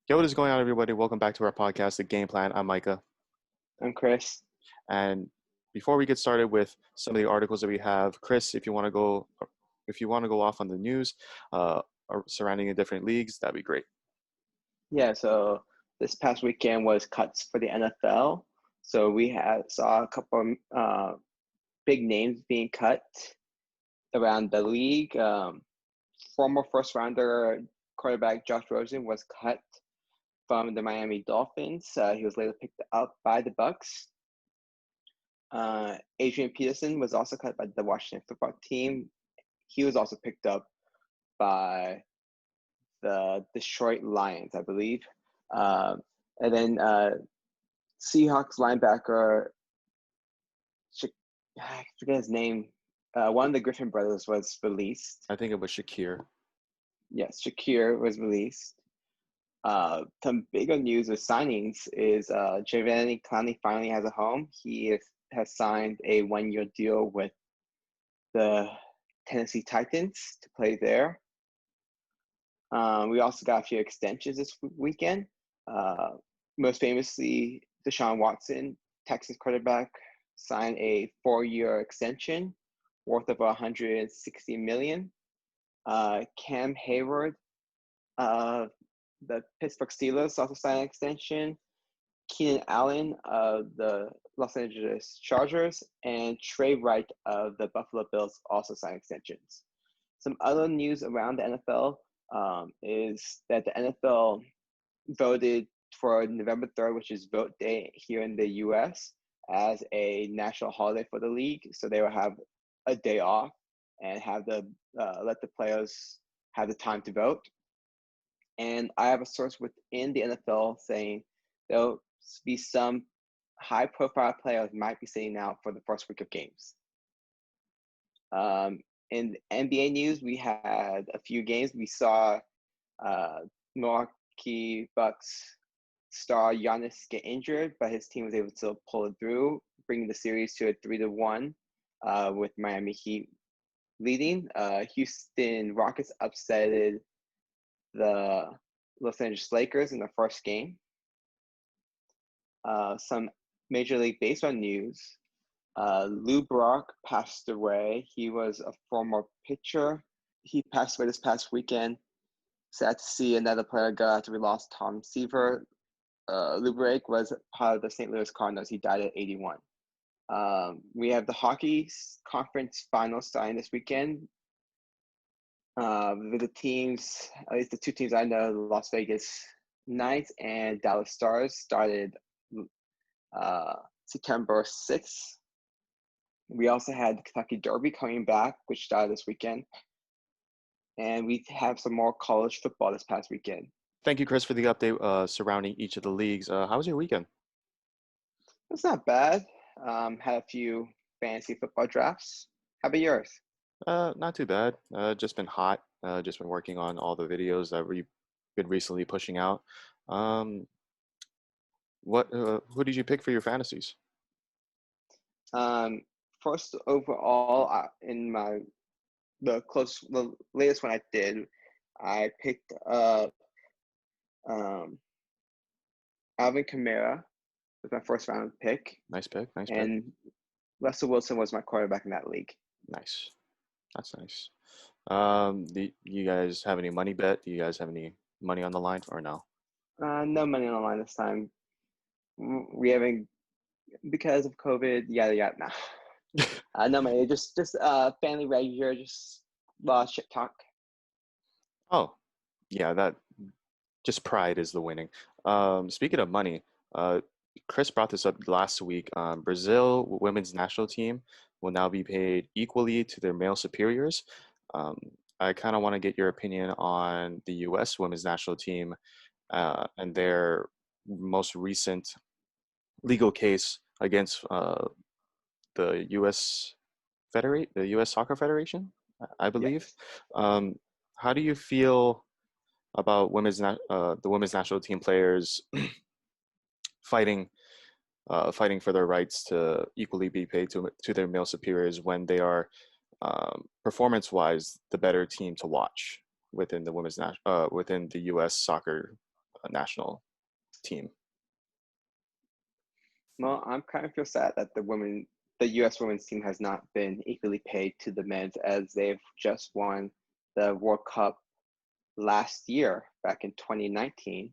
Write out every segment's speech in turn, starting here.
Yo, what is going on, everybody? Welcome back to our podcast, The Gameplan. I'm Micah. I'm Kris. And before we get started with some of the articles that we have, Kris, if you want to go off on the news surrounding the different leagues, that'd be great. Yeah, so this past weekend was cuts for the NFL. So saw a couple of big names being cut around the league. Former first rounder quarterback Josh Rosen was cut from the Miami Dolphins. He was later picked up by the Bucks. Adrian Peterson was also cut by the Washington football team. He was also picked up by the Detroit Lions, I believe. And then Seahawks linebacker, I forget his name. One of the Griffin brothers was released. I think it was Shakir. Yes, Shakir was released. Some bigger news with signings is Jadeveon Clowney finally has a home. He has signed a 1-year deal with the Tennessee Titans to play there. We also got a few extensions this weekend. Most famously, Deshaun Watson, Texas quarterback, signed a 4-year extension worth of $160 million. Cam Hayward, the Pittsburgh Steelers, also signed an extension. Keenan Allen of the Los Angeles Chargers and Trey Wright of the Buffalo Bills also signed extensions. Some other news around the NFL is that the NFL voted for November 3rd, which is vote day here in the U.S., as a national holiday for the league. So they will have a day off and have let the players have the time to vote. And I have a source within the NFL saying there'll be some high-profile players might be sitting out for the first week of games. In NBA news, we had a few games. We saw Milwaukee Bucks star Giannis get injured, but his team was able to pull it through, bringing the series to a 3-1 with Miami Heat leading. Houston Rockets upsetted the Los Angeles Lakers in the first game. Some Major League Baseball news. Lou Brock passed away. He was a former pitcher. He passed away this past weekend. Sad to see another player go after we lost Tom Seaver. Lou Brock was part of the St. Louis Cardinals. He died at 81. We have the hockey conference finals starting this weekend. The teams, at least the two teams I know, the Las Vegas Knights and Dallas Stars, started September 6th. We also had the Kentucky Derby coming back, which started this weekend. And we have some more college football this past weekend. Thank you, Kris, for the update surrounding each of the leagues. How was your weekend? It's not bad. Had a few fantasy football drafts. How about yours? Not too bad. Just been hot. Just been working on all the videos that we've been recently pushing out. Who did you pick for your fantasies? First overall, in the latest one I did, I picked up Alvin Kamara was my first round pick. Nice pick. And Russell Wilson was my quarterback in that league. Nice. That's nice. Do you guys have any money bet? Do you guys have any money on the line or no? No money on the line this time. We haven't, because of COVID, yada. No money. Just family regular, just a lot of shit talk. Oh, yeah, that just pride is the winning. Speaking of money, Kris brought this up last week. Brazil women's national team will now be paid equally to their male superiors. I kind of want to get your opinion on the U.S. women's national team and their most recent legal case against the U.S. the U.S. Soccer Federation, I believe. Yes. How do you feel about the women's national team players fighting for their rights to equally be paid to their male superiors when they are performance-wise the better team to watch within the within the U.S. soccer national team. Well, I'm kind of feel sad that the U.S. women's team has not been equally paid to the men's, as they've just won the World Cup last year, back in 2019,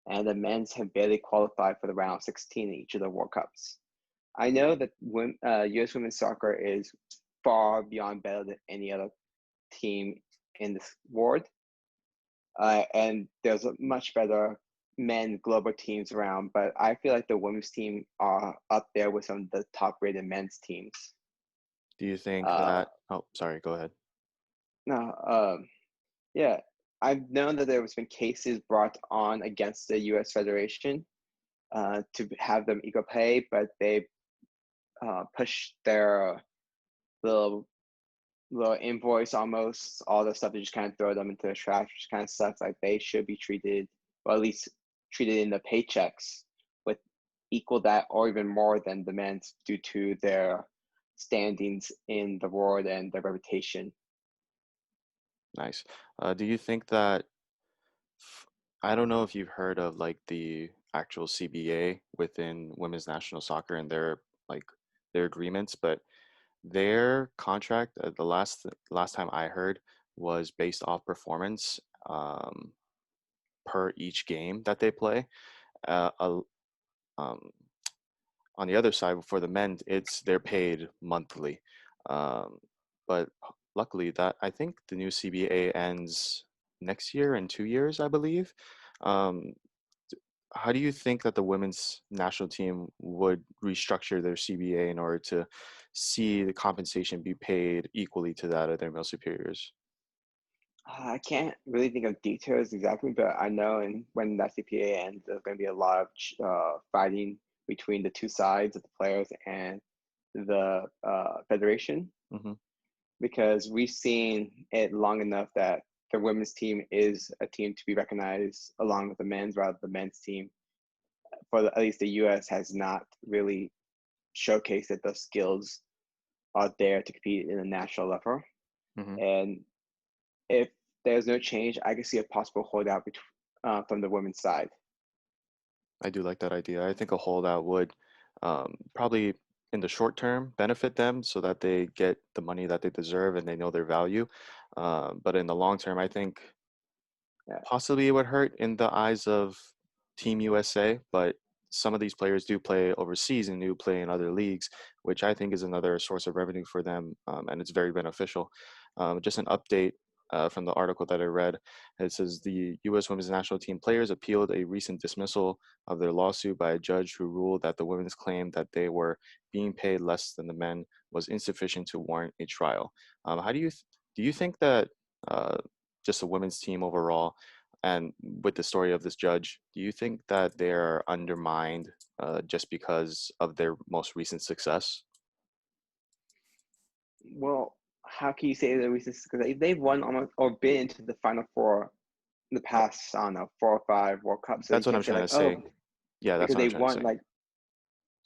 and the men's have barely qualified for the round of 16 in each of the World Cups. I know that U.S. women's soccer is far beyond better than any other team in this world, and there's a much better men global teams around, but I feel like the women's team are up there with some of the top rated men's teams. Do you think Uh, that? Oh, sorry. Go ahead. no, yeah, I've known that there has been cases brought on against the U.S. Federation to have them equal pay, but they push their little invoice, almost all the stuff, they just kind of throw them into the trash, which kind of sucks. Like they should be treated, or at least treated in the paychecks with equal that or even more than the men's, due to their standings in the world and their reputation. Nice. Do you think that I don't know if you've heard of like the actual CBA within women's national soccer and like their agreements, but their contract, the last time I heard, was based off performance per each game that they play. Uh, uh, um, on the other side, for the men, they're paid monthly. Um, but luckily, that I think the new CBA ends next year in 2 years, I believe. Um, how do you think that the women's national team would restructure their CBA in order to see the compensation be paid equally to that of their male superiors? I can't really think of details exactly, but I know, and when that CPA ends, there's going to be a lot of fighting between the two sides of the players and the federation, Hmm. because we've seen it long enough that the women's team is a team to be recognized along with the men's, rather the men's team at least the U.S. has not really showcased that the skills are there to compete in a national level. Hmm. And if there's no change, I can see a possible holdout from the women's side. I do like that idea. I think a holdout would probably in the short term benefit them so that they get the money that they deserve and they know their value. But in the long term, I think Yeah. possibly it would hurt in the eyes of Team USA, but some of these players do play overseas and do play in other leagues, which I think is another source of revenue for them, and it's very beneficial. Just an update from the article that I read. It says the U.S. women's national team players appealed a recent dismissal of their lawsuit by a judge who ruled that the women's claim that they were being paid less than the men was insufficient to warrant a trial. How do you think that uh, just the women's team overall, and with the story of this judge, do you think that they're undermined just because of their most recent success? Well, how can you say that because they've won almost or been into the final four in the past, I don't know, 4 or 5 World Cups. So you That's what I'm can't say trying to like, oh, say. Yeah, that's because what I'm they trying to won say. like,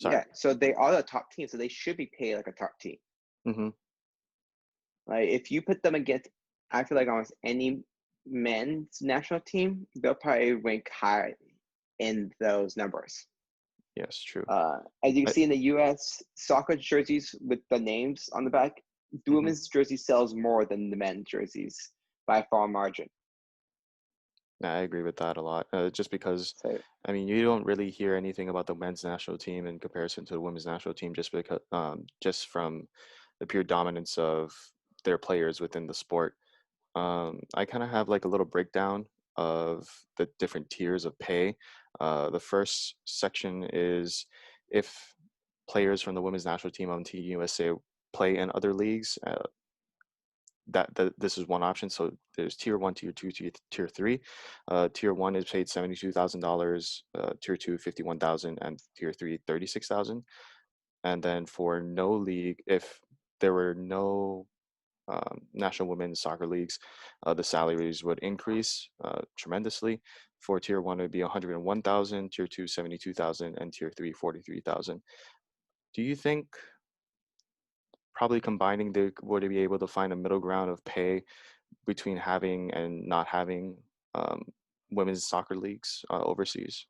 Sorry. yeah. So they are the top team, so they should be paid like a top team. Hmm. Like if you put them against, I feel like almost any men's national team, they'll probably rank high in those numbers. Yes, true. As you can I, see in the U.S. soccer jerseys with the names on the back, the mhm. women's jersey sells more than the men's jerseys by far margin. Yeah, I agree with that a lot. Just because, So I mean, you don't really hear anything about the men's national team in comparison to the women's national team, just from the pure dominance of their players within the sport. I kind of have like a little breakdown of the different tiers of pay. The first section is if players from the women's national team on Team USA play in other leagues. That this is one option. So there's tier one, tier two, tier three. Tier one is paid $72,000. Tier two, 51,000, and tier three, 36,000. And then for no league, if there were no national women's soccer leagues, the salaries would increase tremendously. For tier one, it would be 101,000, tier two, 72,000, and tier three, 43,000. Do you think probably combining they would be able to find a middle ground of pay between having and not having women's soccer leagues overseas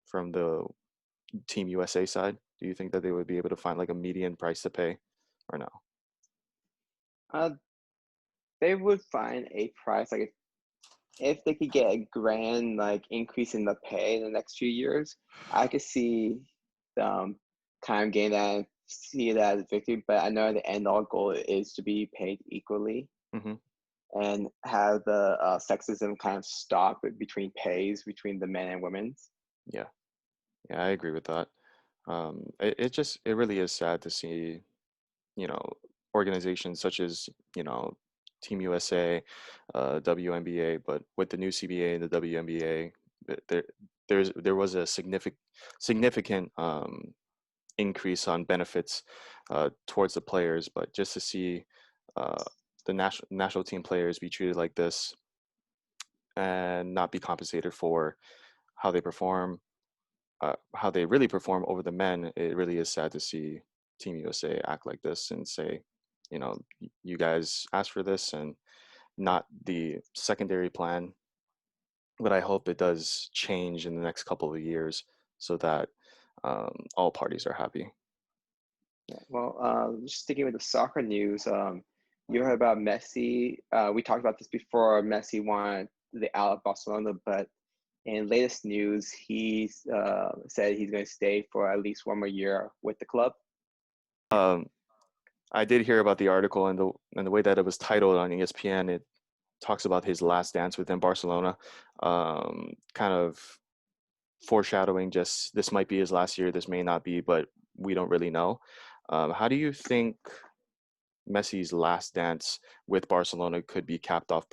from the Team USA side? Do you think that they would be able to find like a median price to pay, or no? Uh, they would find a price like if they could get a grand like increase in the pay in the next few years. I could see them kind of getting that and see that as a victory. But I know the end all goal is to be paid equally Hmm. and have the sexism kind of stop between pays between the men and women's. Yeah, yeah, I agree with that. It really is sad to see, you know, organizations such as, Team USA, WNBA, but with the new CBA and the WNBA, there there was a significant increase on benefits towards the players, but just to see uh, the national team players be treated like this and not be compensated for how they perform, how they really perform over the men, it really is sad to see Team USA act like this and say, you guys asked for this and not the secondary plan. But I hope it does change in the next couple of years so that all parties are happy. Yeah. Well, just sticking with the soccer news, you heard about Messi. We talked about this before. Messi wanted the out of Barcelona, but in latest news, he's said he's going to stay for at least one more year with the club. Um, I did hear about the article and the way that it was titled on ESPN. It talks about his last dance within Barcelona, kind of foreshadowing just this might be his last year, this may not be, but we don't really know. How do you think Messi's last dance with Barcelona could be capped off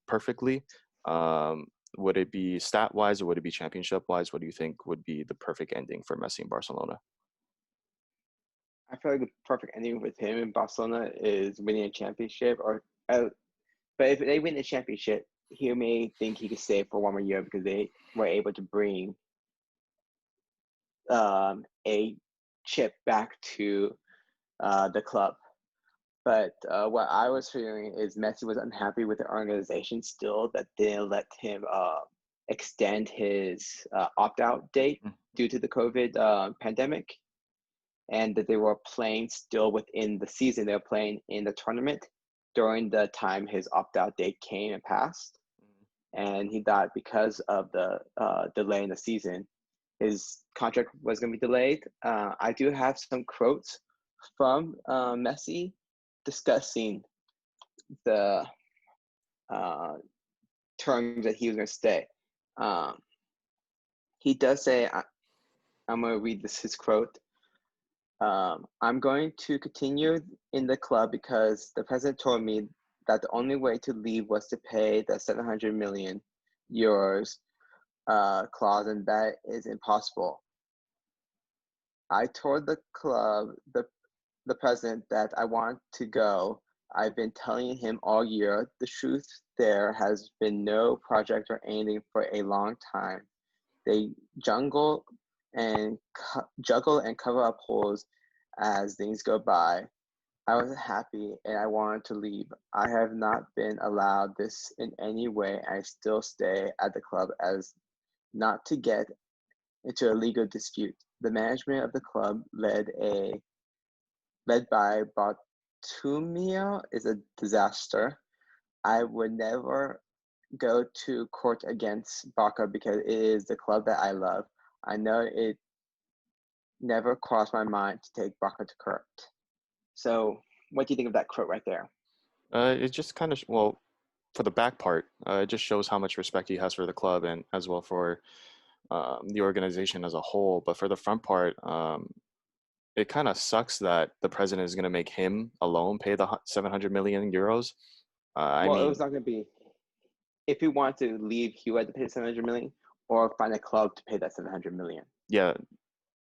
perfectly? Um, would it be stat wise or would it be championship wise? What do you think would be the perfect ending for Messi in Barcelona? I feel like the perfect ending with him in Barcelona is winning a championship, but if they win the championship, he may think he could stay for one more year because they were able to bring a chip back to the club. But what I was hearing is Messi was unhappy with the organization still that didn't let him extend his opt-out date due to the COVID pandemic, and that they were playing still within the season. They were playing in the tournament during the time his opt-out date came and passed. And he thought because of the delay in the season, his contract was going to be delayed. I do have some quotes from Messi discussing the terms that he was going to stay. Um, he does say, I'm going to read his quote. I'm going to continue in the club because the president told me that the only way to leave was to pay the 700 million euros clause, and that is impossible. I told the club, the president, that I want to go. I've been telling him all year. The truth, there has been no project or anything for a long time. They juggle and cover up holes as things go by. I was happy and I wanted to leave. I have not been allowed this in any way. I still stay at the club as not to get into a legal dispute. The management of the club led by Bartomeu is a disaster. I would never go to court against Barca because it is the club that I love. I know it never crossed my mind to take Barca to court. So, what do you think of that quote right there? It just kind of, well, for the back part, it just shows how much respect he has for the club and as well for the organization as a whole. But for the front part, it kind of sucks that the president is going to make him alone pay the 700 million euros. I Well, it was mean, not going to be if he wanted to leave, he would have to pay 700 million, or find a club to pay that 700 million. yeah,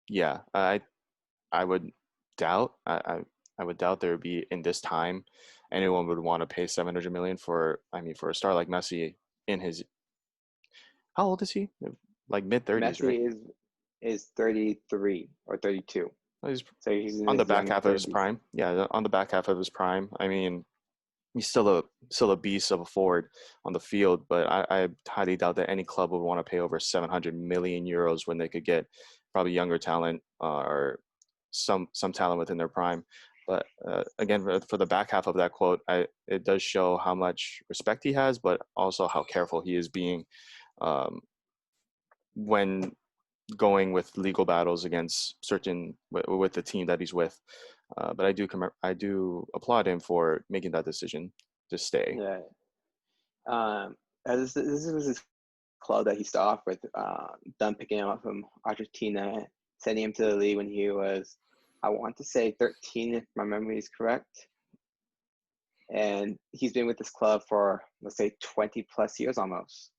yeah. I would doubt. I would doubt there would be in this time anyone would want to pay 700 million for. I mean, for a star like Messi in his, how old is he? Like mid 30s, right? Messi is 33 or 32, He's so he's in on the his back young half of his 30s. prime. Yeah, on the back half of his prime. I mean, he's still a beast of a forward on the field, but I highly doubt that any club would want to pay over 700 million euros when they could get probably younger talent or some talent within their prime. But again, for the back half of that quote, it does show how much respect he has, but also how careful he is being um, when going with legal battles against certain with the team that he's with. But I do applaud him for making that decision to stay. Yeah. As this was his club that he started off with, done picking him up from Argentina, sending him to the league when he was, I want to say 13, if my memory is correct. And he's been with this club for, let's say, 20 plus years almost.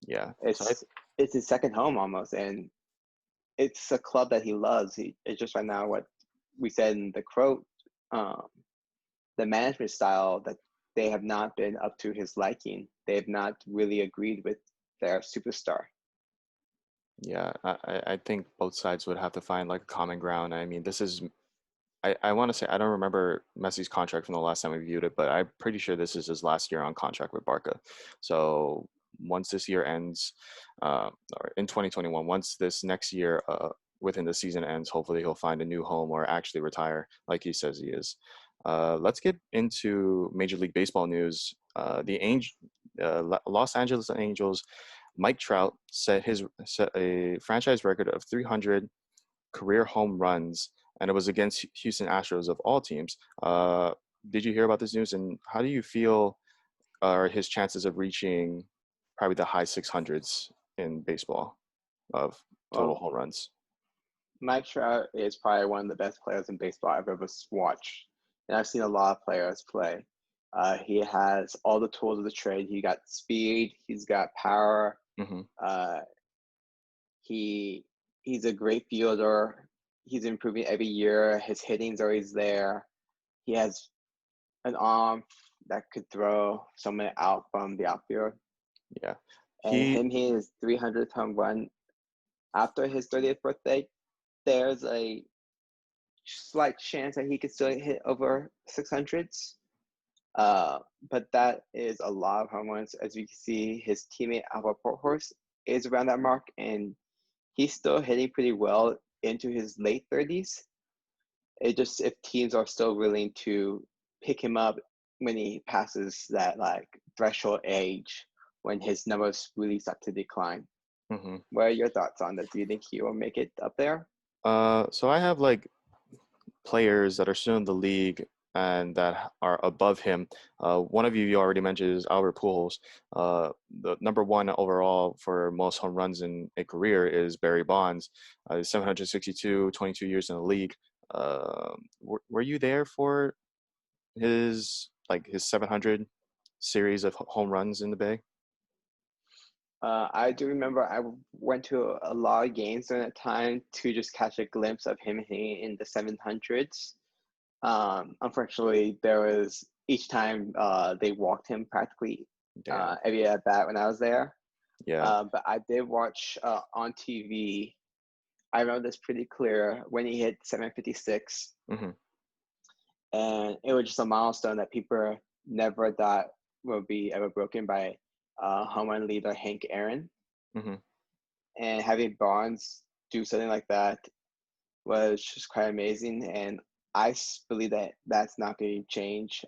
Yeah, It's his second home almost, and it's a club that he loves. It's just right now what we said in the quote, the management style that they have not been up to his liking. They have not really agreed with their superstar. yeah, I think both sides would have to find like a common ground. I mean, this is I want to say I don't remember Messi's contract from the last time we viewed it, but I'm pretty sure this is his last year on contract with Barca. So once this year ends, or in 2021, once this next year within the season ends, hopefully he'll find a new home or actually retire, like he says he is. Let's get into Major League Baseball news. Los Angeles Angels, Mike Trout set a franchise record of 300 career home runs, and it was against Houston Astros of all teams. Did you hear about this news, and how do you feel are his chances of reaching probably the high 600s in baseball of total Well, home runs? Mike Trout is probably one of the best players in baseball I've ever watched, and I've seen a lot of players play. He has all the tools of the trade. He got speed. He's got power. Hmm. Uh, he's a great fielder. He's improving every year. His hitting's always there. He has an arm that could throw someone out from the outfield. Yeah, And he. him hitting his 300th home run after his 30th birthday, there's a slight chance that he could still hit over 600s. But that is a lot of home runs. As you can see, his teammate Albert Pujols is around that mark, and he's still hitting pretty well into his late 30s. It just if teams are still willing to pick him up when he passes that like threshold age when his numbers really start to decline. Hmm. What are your thoughts on that? Do you think he will make it up there? So I have like players that are still in the league and that are above him. One of you already mentioned is Albert Pujols. The number one overall for most home runs in a career is Barry Bonds. 762, 22 years in the league. Were you there for his 700 series of home runs in the Bay? I do remember I went to a lot of games during that time to just catch a glimpse of him hitting in the 700s. Unfortunately, there was each time they walked him practically Damn. every at bat when I was there. Yeah. But I did watch on TV. I remember this pretty clear when he hit 756, Hmm. and it was just a milestone that people never thought will be ever broken by home run leader Hank Aaron. Hmm. And having Barnes do something like that was just quite amazing. And I believe that that's not going to change.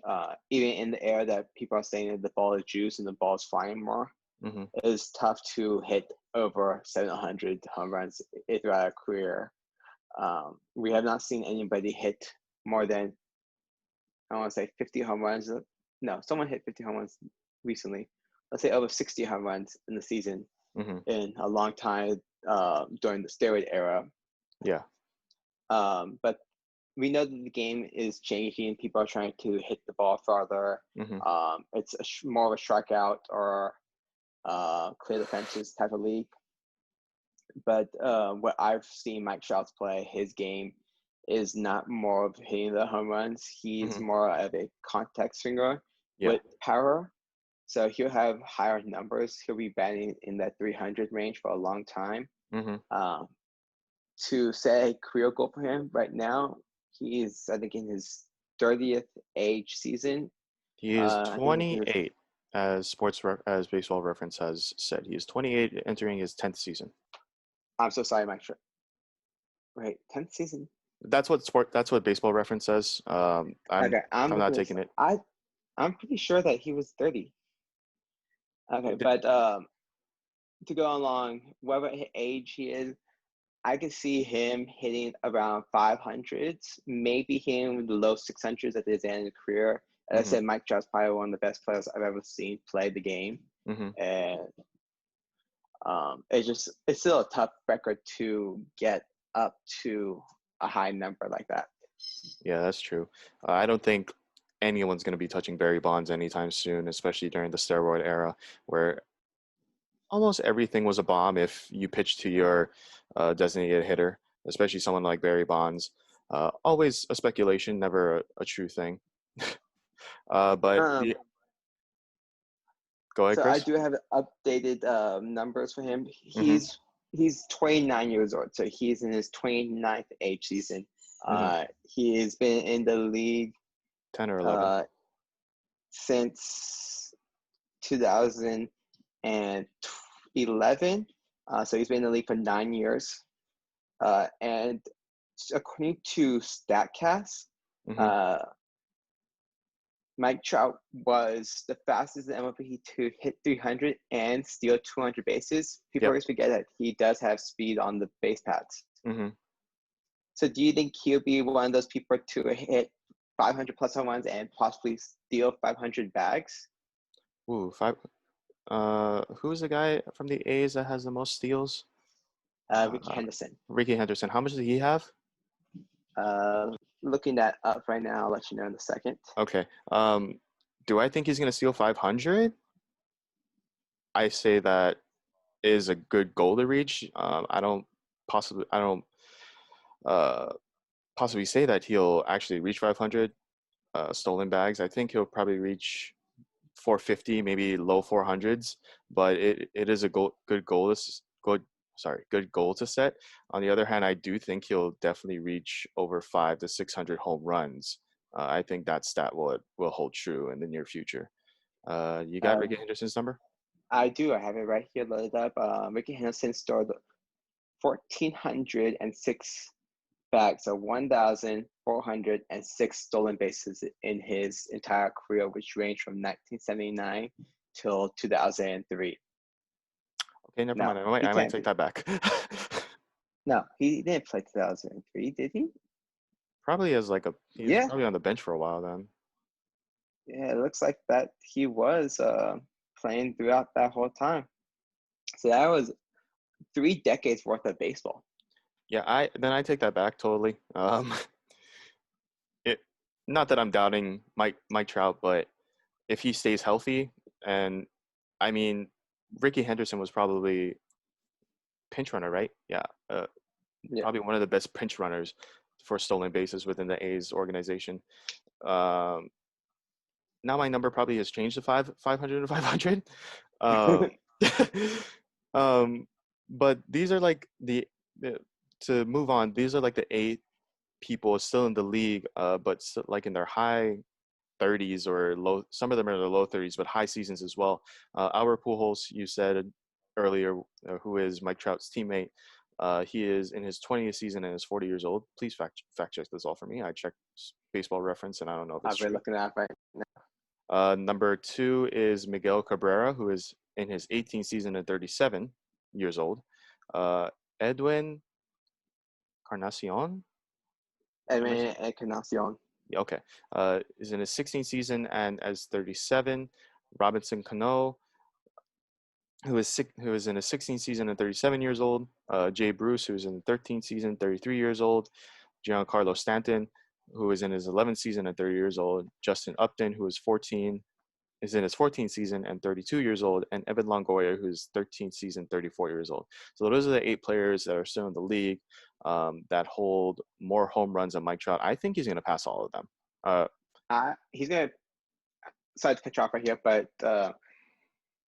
Even in the era that people are saying that the ball is juice and the ball is flying more, Hmm. it is tough to hit over 700 home runs throughout a career. We have not seen anybody hit more than, I want to say 50 home runs. No, someone hit 50 home runs recently. Let's say over 60 home runs in the season Hmm. in a long time during the steroid era. Yeah. But we know that the game is changing. People are trying to hit the ball farther. Hmm. It's more of a strikeout or clear the fences type of league. But what I've seen Mike Trout play, his game is not more of hitting the home runs. He's Hmm. more of a contact swinger Yeah. with power. So he'll have higher numbers. He'll be batting in that 300 range for a long time. Hmm. Um, to set a career goal for him right now, he is, I think, in his 30th age season. He is I think he was. 28, as as Baseball Reference has said. He is 28, entering his 10th season. I'm so sorry, Mike. Right, 10th season. That's what Baseball Reference says. I'm Okay, I'm not looking taking this. it. I'm pretty sure that he was 30. Okay, Did- but to go along, whatever age he is, I can see him hitting around 500s, maybe hitting the low 600s at his end of the career. As I mhm, said, Mike Trout's probably one of the best players I've ever seen play the game, mhm. and it's still a tough record to get up to a high number like that. Yeah, that's true. I don't think anyone's going to be touching Barry Bonds anytime soon, especially during the steroid era, where almost everything was a bomb if you pitched to your designated hitter, especially someone like Barry Bonds. Always a speculation, never a true thing. But Um, go ahead, so I Kris. do have updated numbers for him. Mm-hmm. He's 29 years old, so he's in his 29th age season. Mm-hmm. He has been in the league 10 or 11. uh, since 2011. So he's been in the league for 9 years. And according to StatCast, Mm-hmm. uh, Mike Trout was the fastest in MLB to hit 300 and steal 200 bases. People Yep. always forget that he does have speed on the base paths. Mm-hmm. So do you think he'll be one of those people to hit 500 plus home runs and possibly steal 500 bags? Ooh, five. Who's the guy from the A's that has the most steals? Ricky Uh, Henderson. Ricky Henderson. How much does he have? Uh, Looking that up right now. I'll let you know in a second. Okay. Do I think he's gonna steal 500? I say that is a good goal to reach. I don't uh possibly say that he'll actually reach 500 stolen bags. I think he'll probably reach 450, maybe low 400s, but it is a good goal good goal to set. On the other hand, I do think he'll definitely reach over 5 to 600 home runs. I think that stat will hold true in the near future. You got Uh, Ricky Henderson's number? I do. I have it right here loaded up. Ricky Henderson stored 1,406 bags, so 1,406 stolen bases in his entire career, which ranged from 1979 till 2003. Okay, never No, mind. he I might can't take be. that back. No, he didn't play 2003, did he? Probably as like he's Yeah, probably on the bench for a while then. yeah. It looks like that he was playing throughout that whole time. So that was 3 decades worth of baseball. Yeah, I take that back totally. It not that I'm doubting Mike Trout, but if he stays healthy, and I mean, Ricky Henderson was probably pinch runner, right? Yeah, Yeah. probably one of the best pinch runners for stolen bases within the A's organization. Um, Now my number probably has changed to 500 and 500. Um, um, but these are like to move on. These are like the 8 people still in the league, but still like in their high 30s or low. Some of them are in their low 30s, but high seasons as well. Albert Pujols, you said earlier, who is Mike Trout's teammate. He is in his 20th season and is 40 years old. Please fact check this all for me. I checked Baseball Reference, and I don't know if it's I've been true. looking at it right now. Number 2 is Miguel Cabrera, who is in his 18th season and 37 years old. Edwin Carnacion. Am I Edwin Encarnacion. Yeah, okay. Is in his 16th season and as 37. Robinson Cano, who is in his 16th season and 37 years old. Jay Bruce, who is in the 13th season, 33 years old. Giancarlo Stanton, who is in his 11th season and 30 years old. Justin Upton, who is in his 14th season and 32 years old, and Evan Longoria, who's 13th season, 34 years old. So those are the 8 players that are still in the league that hold more home runs than Mike Trout. I think he's going to pass all of them. He's gonna. Sorry to cut you off right here, but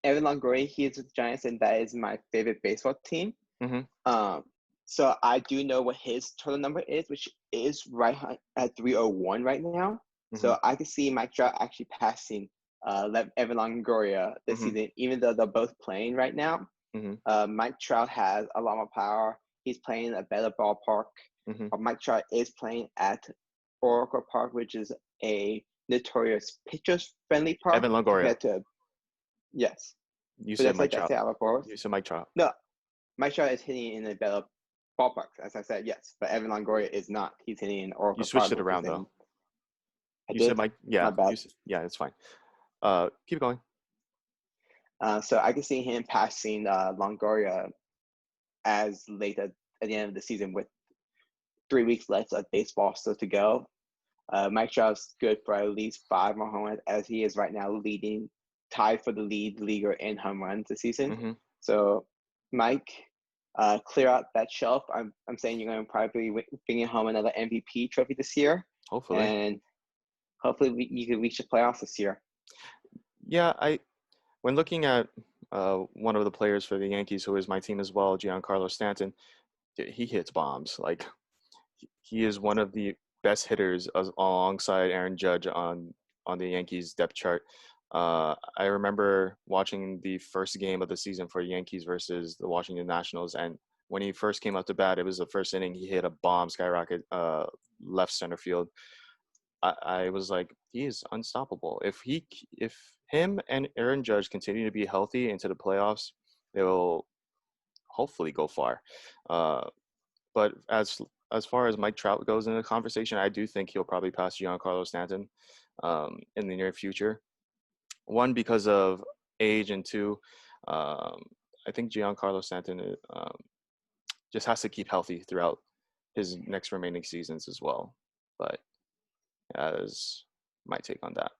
Evan Longoria, he is with the Giants, and that is my favorite baseball team. Mm-hmm. So I do know what his total number is, which is right at 301 right now. Mhm. So I could see Mike Trout actually passing Evan Longoria this Mhm. season, even though they're both playing right now. Mhm. Mike Trout has a lot more power. He's playing a better ballpark. Mhm. Mike Trout is playing at Oracle Park, which is a notorious pitchers-friendly park Evan Longoria. compared to yes. You But said Mike did I Trout. say out of course? You said Mike Trout. No, Mike Trout is hitting in a better ballpark, as I said, yes. But Evan Longoria is not. He's hitting in You Oracle switched Park, it which is around though. in. I You said did. Mike. My Yeah. bad. Yeah. It's fine. Keep going. So I can see him passing Longoria as late at the end of the season with 3 weeks left of baseball still to go. Mike Trout's good for at least 5 more home runs, as he is right now tied for the leaguer in home runs this season. Mhm. So, Mike, clear out that shelf. I'm saying you're going to probably bring home another MVP trophy this year, Hopefully. and hopefully you can reach the playoffs this year. Yeah. When looking at one of the players for the Yankees, who is my team as well, Giancarlo Stanton, he hits bombs. Like he is one of the best hitters alongside Aaron Judge on the Yankees depth chart. I remember watching the first game of the season for Yankees versus the Washington Nationals, and when he first came up to bat, it was the first inning. He hit a bomb skyrocket left center field. I was like, he is unstoppable. If him and Aaron Judge continue to be healthy into the playoffs, they will hopefully go far. Uh, but as far as Mike Trout goes in the conversation, I do think he'll probably pass Giancarlo Stanton in the near future. One, because of age, and two, um, I think Giancarlo Stanton just has to keep healthy throughout his next remaining seasons as well. But as my take on that.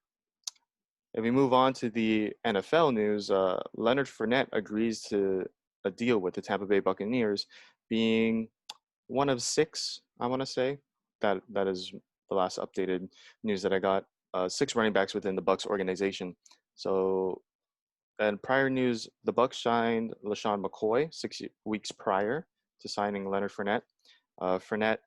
If we move on to the NFL news, Leonard Fournette agrees to a deal with the Tampa Bay Buccaneers, being one of six, I want to say. That is the last updated news that I got. Six running backs within the Bucs organization. So, and prior news, the Bucs signed LaShawn McCoy 6 weeks prior to signing Leonard Fournette. Fournette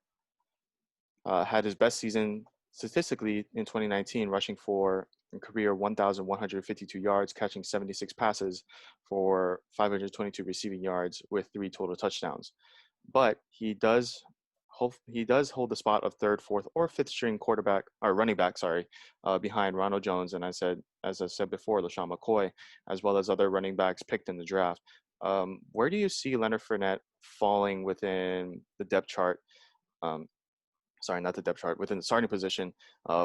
had his best season statistically in 2019, rushing for a career 1,152 yards, catching 76 passes for 522 receiving yards with 3 total touchdowns. But he does hold the spot of third, fourth, or fifth string quarterback or running back, sorry, behind Ronald Jones and as I said before, LaShawn McCoy, as well as other running backs picked in the draft. Where do you see Leonard Fournette falling within the depth chart? Um, Sorry, not the depth chart, within the starting position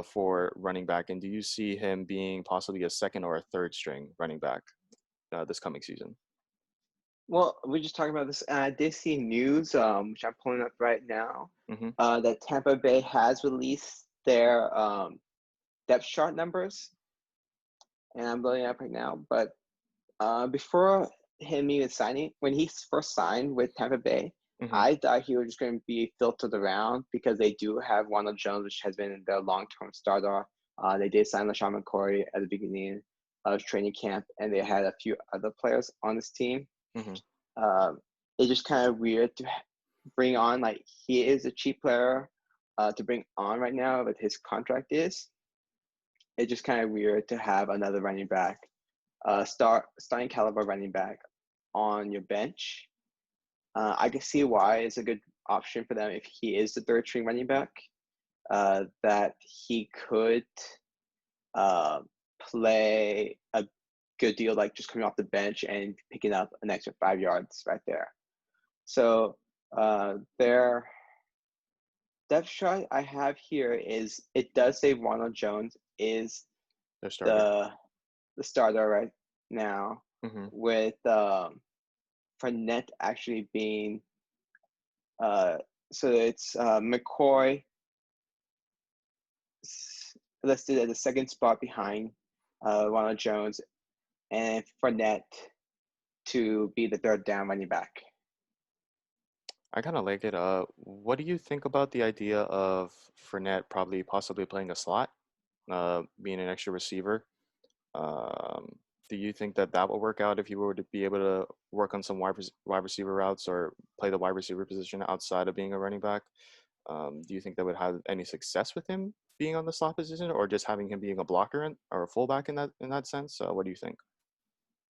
for running back? And do you see him being possibly a second or a third string running back this coming season? Well, we just talking about this. I did see news, which I'm pulling up right now, Hmm. that Tampa Bay has released their depth chart numbers, and I'm loading it up right now. But before him even signing, when he first signed with Tampa Bay, Hmm. I thought he was just going to be filtered around because they do have Ronald Jones, which has been their long-term starter. They did sign LaShawn McCoy at the beginning of training camp, and they had a few other players on this team. Hmm. Uh, it's just kind of weird to bring on, like, he is a cheap player to bring on right now, but his contract is. It's just kind of weird to have another running back, starting caliber running back on your bench. I can see why it's a good option for them if he is the third string running back, that he could uh, play a good deal, like just coming off the bench and picking up an extra 5 yards right there. So their depth chart I have here is, it does say Ronald Jones is Their starter. the the starter right now, Hmm. with Fournette actually being uh, so it's McCoy listed at the second spot behind Ronald Jones, and Fournette to be the third down running back. I kind of like it. What do you think about the idea of Fournette probably possibly playing a slot, being an extra receiver? Um, do you think that that will work out if you were to be able to work on some wide receiver routes or play the wide receiver position outside of being a running back? Do you think that would have any success with him being on the slot position, or just having him being a blocker or a fullback in that sense? What do you think?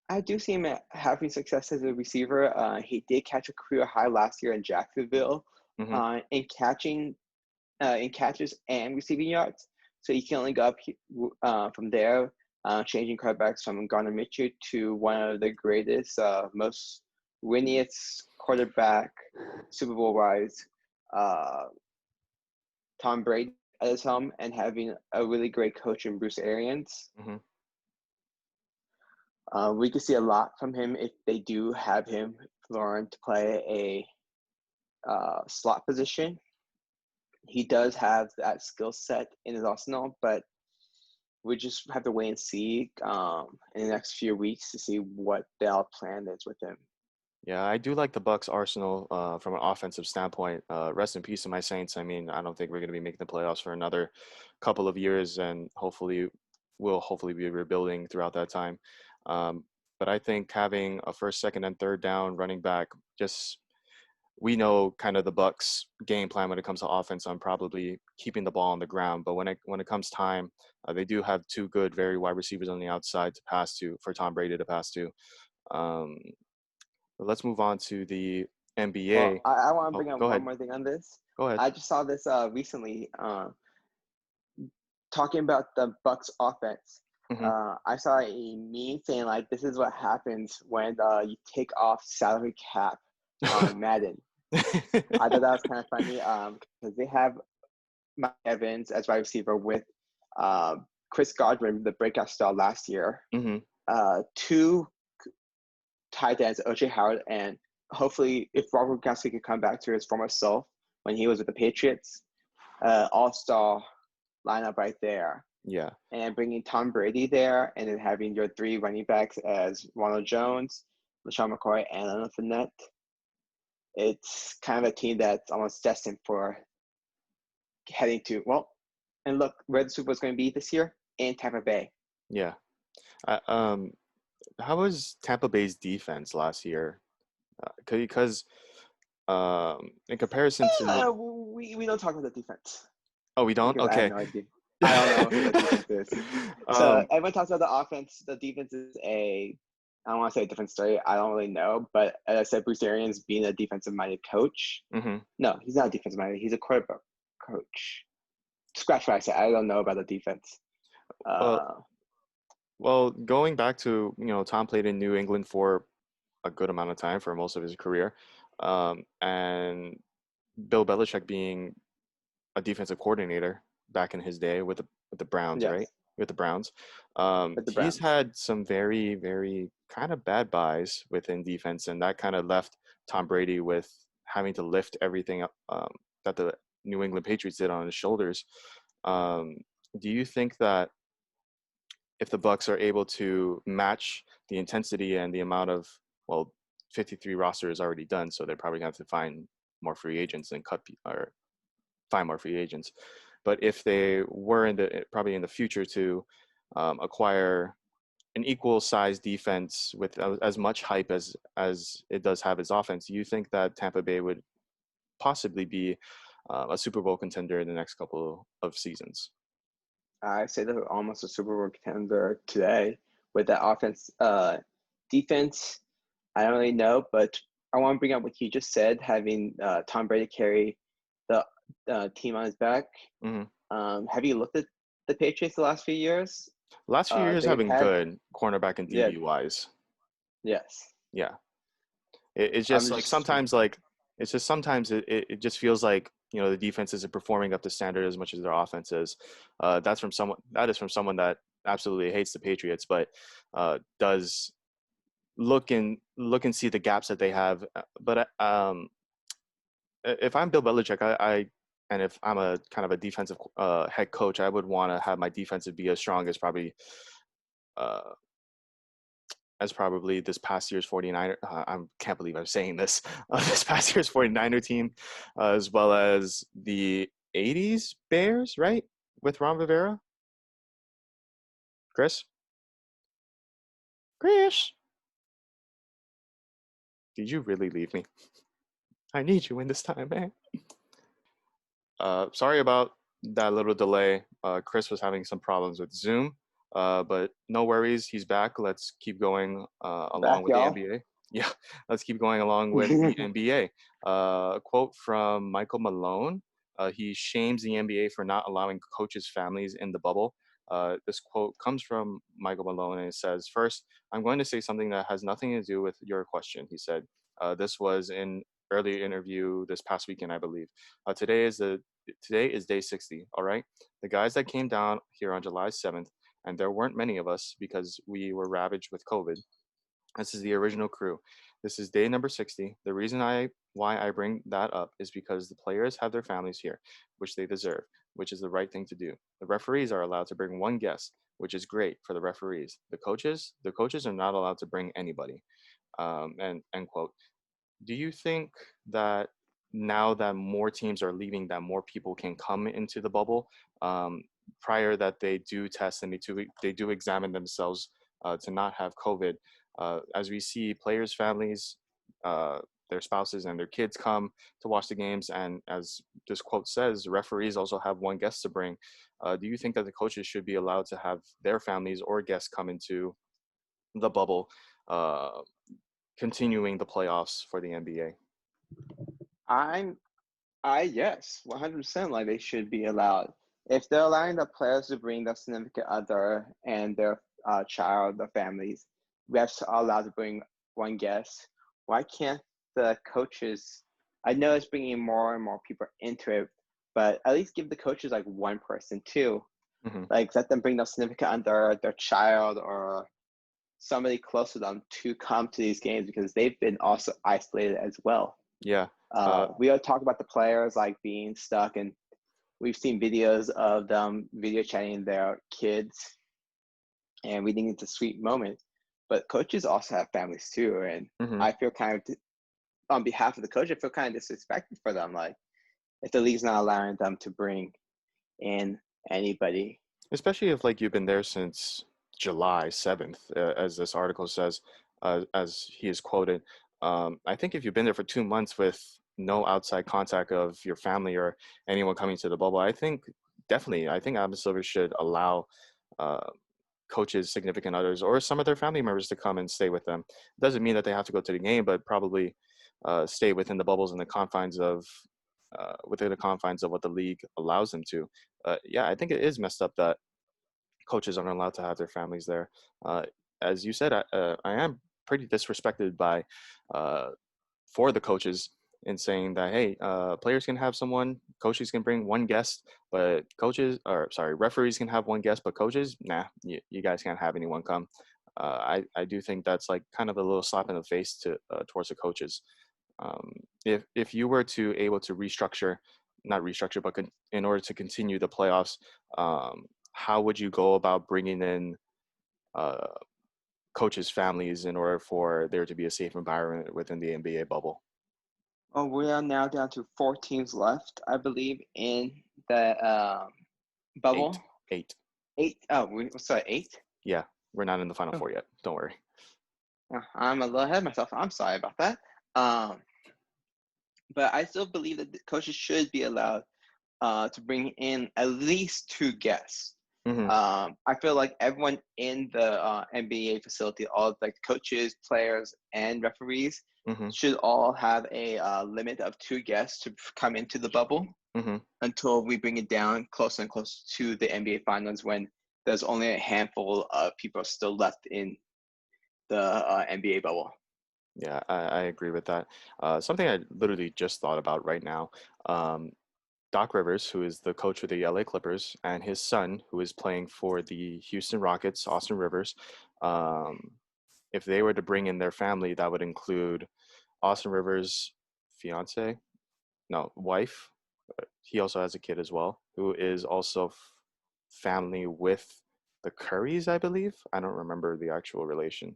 I do see him having success as a receiver. He did catch a career high last year in Jacksonville Hmm. in catches and receiving yards. So he can only go up from there, changing quarterbacks from Garner Mitchell to one of the greatest, most winningest quarterback Super Bowl wise, uh, Tom Brady at his helm, and having a really great coach in Bruce Arians. Hmm. We could see a lot from him if they do have him learn to play a slot position. He does have that skill set in his arsenal, but we just have to wait and see in the next few weeks to see what their plan is with him. Yeah, I do like the Bucks arsenal from an offensive standpoint. Rest in peace to my Saints. I mean, I don't think we're going to be making the playoffs for another couple of years, and hopefully, we'll hopefully be rebuilding throughout that time. Um, but I think having a first, second, and third down running back, just we know kind of the Bucks game plan when it comes to offense on probably keeping the ball on the ground. But when it comes time, they do have two good, very wide receivers on the outside to pass to for Tom Brady to pass to. Um, but let's move on to the Well, NBA. I want to Oh, bring up go one ahead. more thing on this. Go ahead. I just saw this recently talking about the Bucks offense. Hmm. I saw a meme saying like, "This is what happens when you take off salary cap on Madden." I thought that was kind of funny because they have Mike Evans as wide receiver with Chris Godwin, the breakout star last year. Hmm. Two tight ends, OJ Howard, and hopefully, if Robert Gronkowski could come back to his former self when he was with the Patriots, all-star lineup right there. Yeah. And bringing Tom Brady there, and then having your three running backs as Ronald Jones, LaShawn McCoy, and Leonard Fournette. It's kind of a team that's almost destined for heading to, well, and look where the Super Bowl is going to be this year in Tampa Bay. Yeah. Uh, um, how was Tampa Bay's defense last year? Because in comparison to, We don't talk about the defense oh, we don't? because I have Okay. no idea. I don't know who the defense is. So um, everyone talks about the offense. The defense is I don't want to say a different story. I don't really know. But as I said, Bruce Arians being a defensive-minded coach. mhm. No, he's not a defensive-minded. He's a quarterback coach. Scratch what I said. I don't know about the defense. Well, Uh, well, going back to, Tom played in New England for a good amount of time for most of his career, and Bill Belichick being a defensive coordinator back in his day with the Browns, right? yes, With the Browns. with the He's Browns. had some very, very kind of bad buys within defense, and that kind of left Tom Brady with having to lift everything up, that the New England Patriots did on his shoulders. Um, do you think that if the Bucks are able to match the intensity and the amount of, well, 53 roster is already done, so they're probably going to have to find more free agents and or find more free agents. But if they were probably in the future to acquire an equal size defense with as much hype as it does have its offense, do you think that Tampa Bay would possibly be a Super Bowl contender in the next couple of seasons? I say they're almost a Super Bowl contender today with that offense. Defense, I don't really know, but I want to bring up what you just said, having Tom Brady carry the team on his back. Hmm. Have you looked at the Patriots the last few years? Last few years have They've been had, good cornerback and yeah, DB wise. yes. Yeah, it's I'm just just, like it's just sometimes it just feels like the defense isn't performing up to standard as much as their offense is. That is from someone that absolutely hates the Patriots, but does look and see the gaps that they have. But if I'm Bill Belichick, and if I'm a kind of a defensive head coach, I would want to have my defensive be as strong uh, as probably this past year's 49er. I can't believe I'm saying this. This past year's 49er team, as well as the 80s Bears, right? With Ron Rivera. Kris? Kris? Did you really leave me? I need you in this time, man. Sorry about that little delay. Kris was having some problems with Zoom, but no worries. He's back. Let's keep going along Back, with the y'all. NBA. Yeah, let's keep going along with the NBA. A quote from Michael Malone. He shames the NBA for not allowing coaches' families in the bubble. This quote comes from Michael Malone, and it says, "First, I'm going to say something that has nothing to do with your question," he said. This was in earlier interview this past weekend, I believe. Today is day 60. All right, the guys that came down here on July 7th, and there weren't many of us because we were ravaged with COVID. This is the original crew. This is day number 60. The reason why I bring that up is because the players have their families here, which they deserve, which is the right thing to do. The referees are allowed to bring one guest, which is great for the referees. The coaches are not allowed to bring anybody. And end quote. Do you think that now that more teams are leaving, that more people can come into the bubble, um, prior that they do test and they do examine themselves to not have COVID? As we see players' families, uh, their spouses and their kids come to watch the games, and as this quote says, referees also have one guest to bring. Do you think that the coaches should be allowed to have their families or guests come into the bubble, uh, continuing the playoffs for the NBA? I'm yes, 100%. Like they should be allowed. If they're allowing the players to bring their significant other and their child, their families, refs are allowed to bring one guest. Why can't the coaches? I know it's bringing more and more people into it, but at least give the coaches like one person too. Hmm. Like let them bring their significant other, their child, or somebody close to them to come to these games because they've been also isolated as well. Yeah. Uh, We all talk about the players like being stuck, and we've seen videos of them video chatting their kids, and we think it's a sweet moment. But coaches also have families too, and mhm. I feel kind of, on behalf of the coach, I feel kind of disrespected for them. Like if the league's not allowing them to bring in anybody. Especially if like you've been there since July 7th, as this article says, as he is quoted. I think if you've been there for 2 months with no outside contact of your family or anyone coming to the bubble, I think Adam Silver should allow uh, coaches, significant others, or some of their family members to come and stay with them. It doesn't mean that they have to go to the game, but probably stay within the bubbles and the confines of within the confines of what the league allows them to. Yeah, I think it is messed up that coaches aren't allowed to have their families there. Uh, as you said, I am pretty disrespected by uh, for the coaches in saying that hey, players can have someone, coaches can bring one guest, but referees can have one guest, but coaches, nah, you guys can't have anyone come. I do think that's like kind of a little slap in the face to towards the coaches. If you were to able to restructure, not restructure, but in order to continue the playoffs, um, how would you go about bringing in uh, coaches' families in order for there to be a safe environment within the NBA bubble? Oh, we are now down to 4 teams left, I believe, in the Eight, bubble. eight. Eight. Oh, sorry, eight. Yeah, we're not in the final Oh, four yet. Don't worry. I'm a little ahead of myself. I'm sorry about that. Um, but I still believe that the coaches should be allowed to bring in at least two guests. Hmm. I feel like everyone in the NBA facility, all like coaches, players, and referees, Hmm. should all have a limit of two guests to come into the bubble Hmm. until we bring it down closer and closer to the NBA finals when there's only a handful of people still left in the NBA bubble. Yeah, I agree with that. Something I literally just thought about right now. Um, Doc Rivers, who is the coach of the LA Clippers, and his son, who is playing for the Houston Rockets, Austin Rivers. Um, if they were to bring in their family, that would include Austin Rivers' fiance, no, wife. He also has a kid as well, who is also family with the Currys, I believe. I don't remember the actual relation,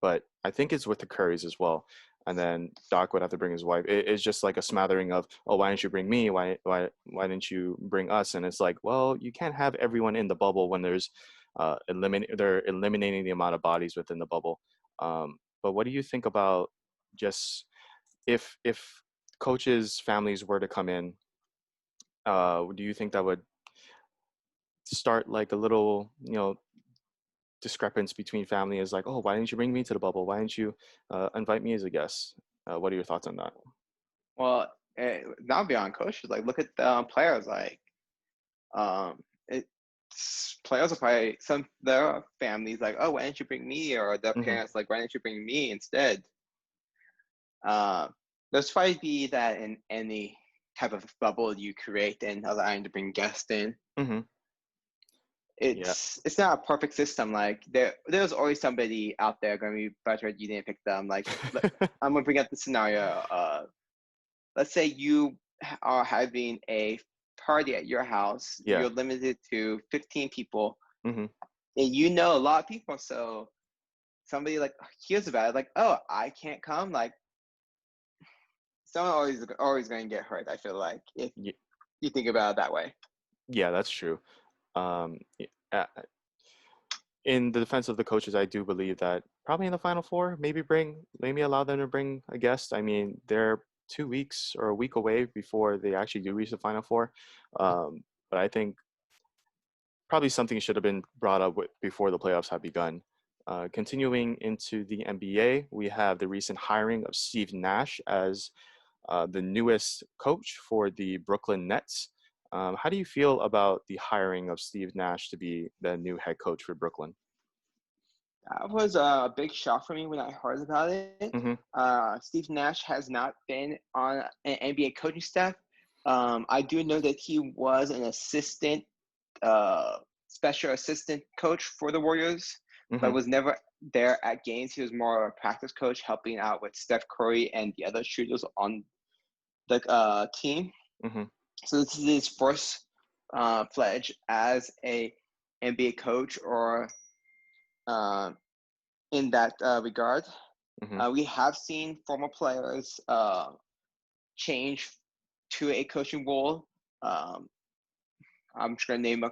but I think it's with the Currys as well. And then Doc would have to bring his wife. It's just like a smattering of, oh, why didn't you bring me? Why didn't you bring us? And it's like, well, you can't have everyone in the bubble when they're eliminating the amount of bodies within the bubble. But what do you think about just if coaches' families were to come in? Do you think that would start like a little, discrepancy between family is like, oh, why didn't you bring me to the bubble? Why didn't you invite me as a guest? What are your thoughts on that? Well, not beyond coaches. Like, look at the players. Like, players are probably some their families like, oh, why didn't you bring me? Or their Mm-hmm. parents like, why didn't you bring me instead? There's probably be that in any type of bubble you create and allowing to bring guests in. Mm-hmm. Yeah. It's not a perfect system. Like there's always somebody out there going to be better. You didn't pick them. Like I'm gonna bring up the scenario. Let's say you are having a party at your house. Yeah. You're limited to 15 people, Mm-hmm. and you know a lot of people. So somebody like hears about it, like, oh, I can't come. Like someone always going to get hurt. I feel like if Y- you think about it that way. yeah, that's true. Uh, in the defense of the coaches, I do believe that probably in the Final Four, maybe allow them to bring a guest. I mean, they're 2 weeks or a week away before they actually do reach the Final Four. But I think probably something should have been brought up before the playoffs have begun. Continuing into the NBA, we have the recent hiring of Steve Nash as the newest coach for the Brooklyn Nets. How do you feel about the hiring of Steve Nash to be the new head coach for Brooklyn? That was a big shock for me when I heard about it. Mm-hmm. Steve Nash has not been on an NBA coaching staff. I do know that he was an special assistant coach for the Warriors, Mm-hmm. but was never there at games. He was more of a practice coach, helping out with Steph Curry and the other shooters on the team. Mm-hmm. So this is his first pledge as a NBA coach or uh, in that regard. Mm-hmm. We have seen former players change to a coaching role. Um, I'm just going to name a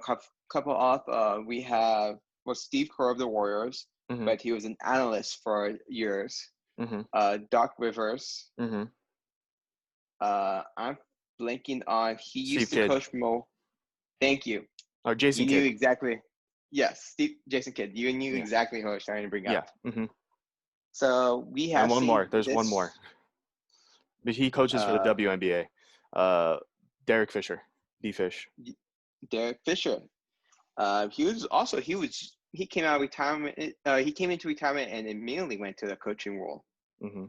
couple off. We have Steve Kerr of the Warriors, Mm-hmm. but he was an analyst for years. Mm-hmm. Doc Rivers. Mm-hmm. I'm blanking on. He Steve used to Kidd coach Mo. Thank you. or Jason You knew Kidd. exactly. Yes, Jason Kidd. You knew Yeah. exactly who I was trying to bring up. Yeah. Mm-hmm. So we And have one seen more. There's one more. this. But he coaches for the Uh, WNBA. Derek Fisher, D Fish. Derek Fisher. He came out of retirement. He came into retirement and immediately went to the coaching role. Mm-hmm.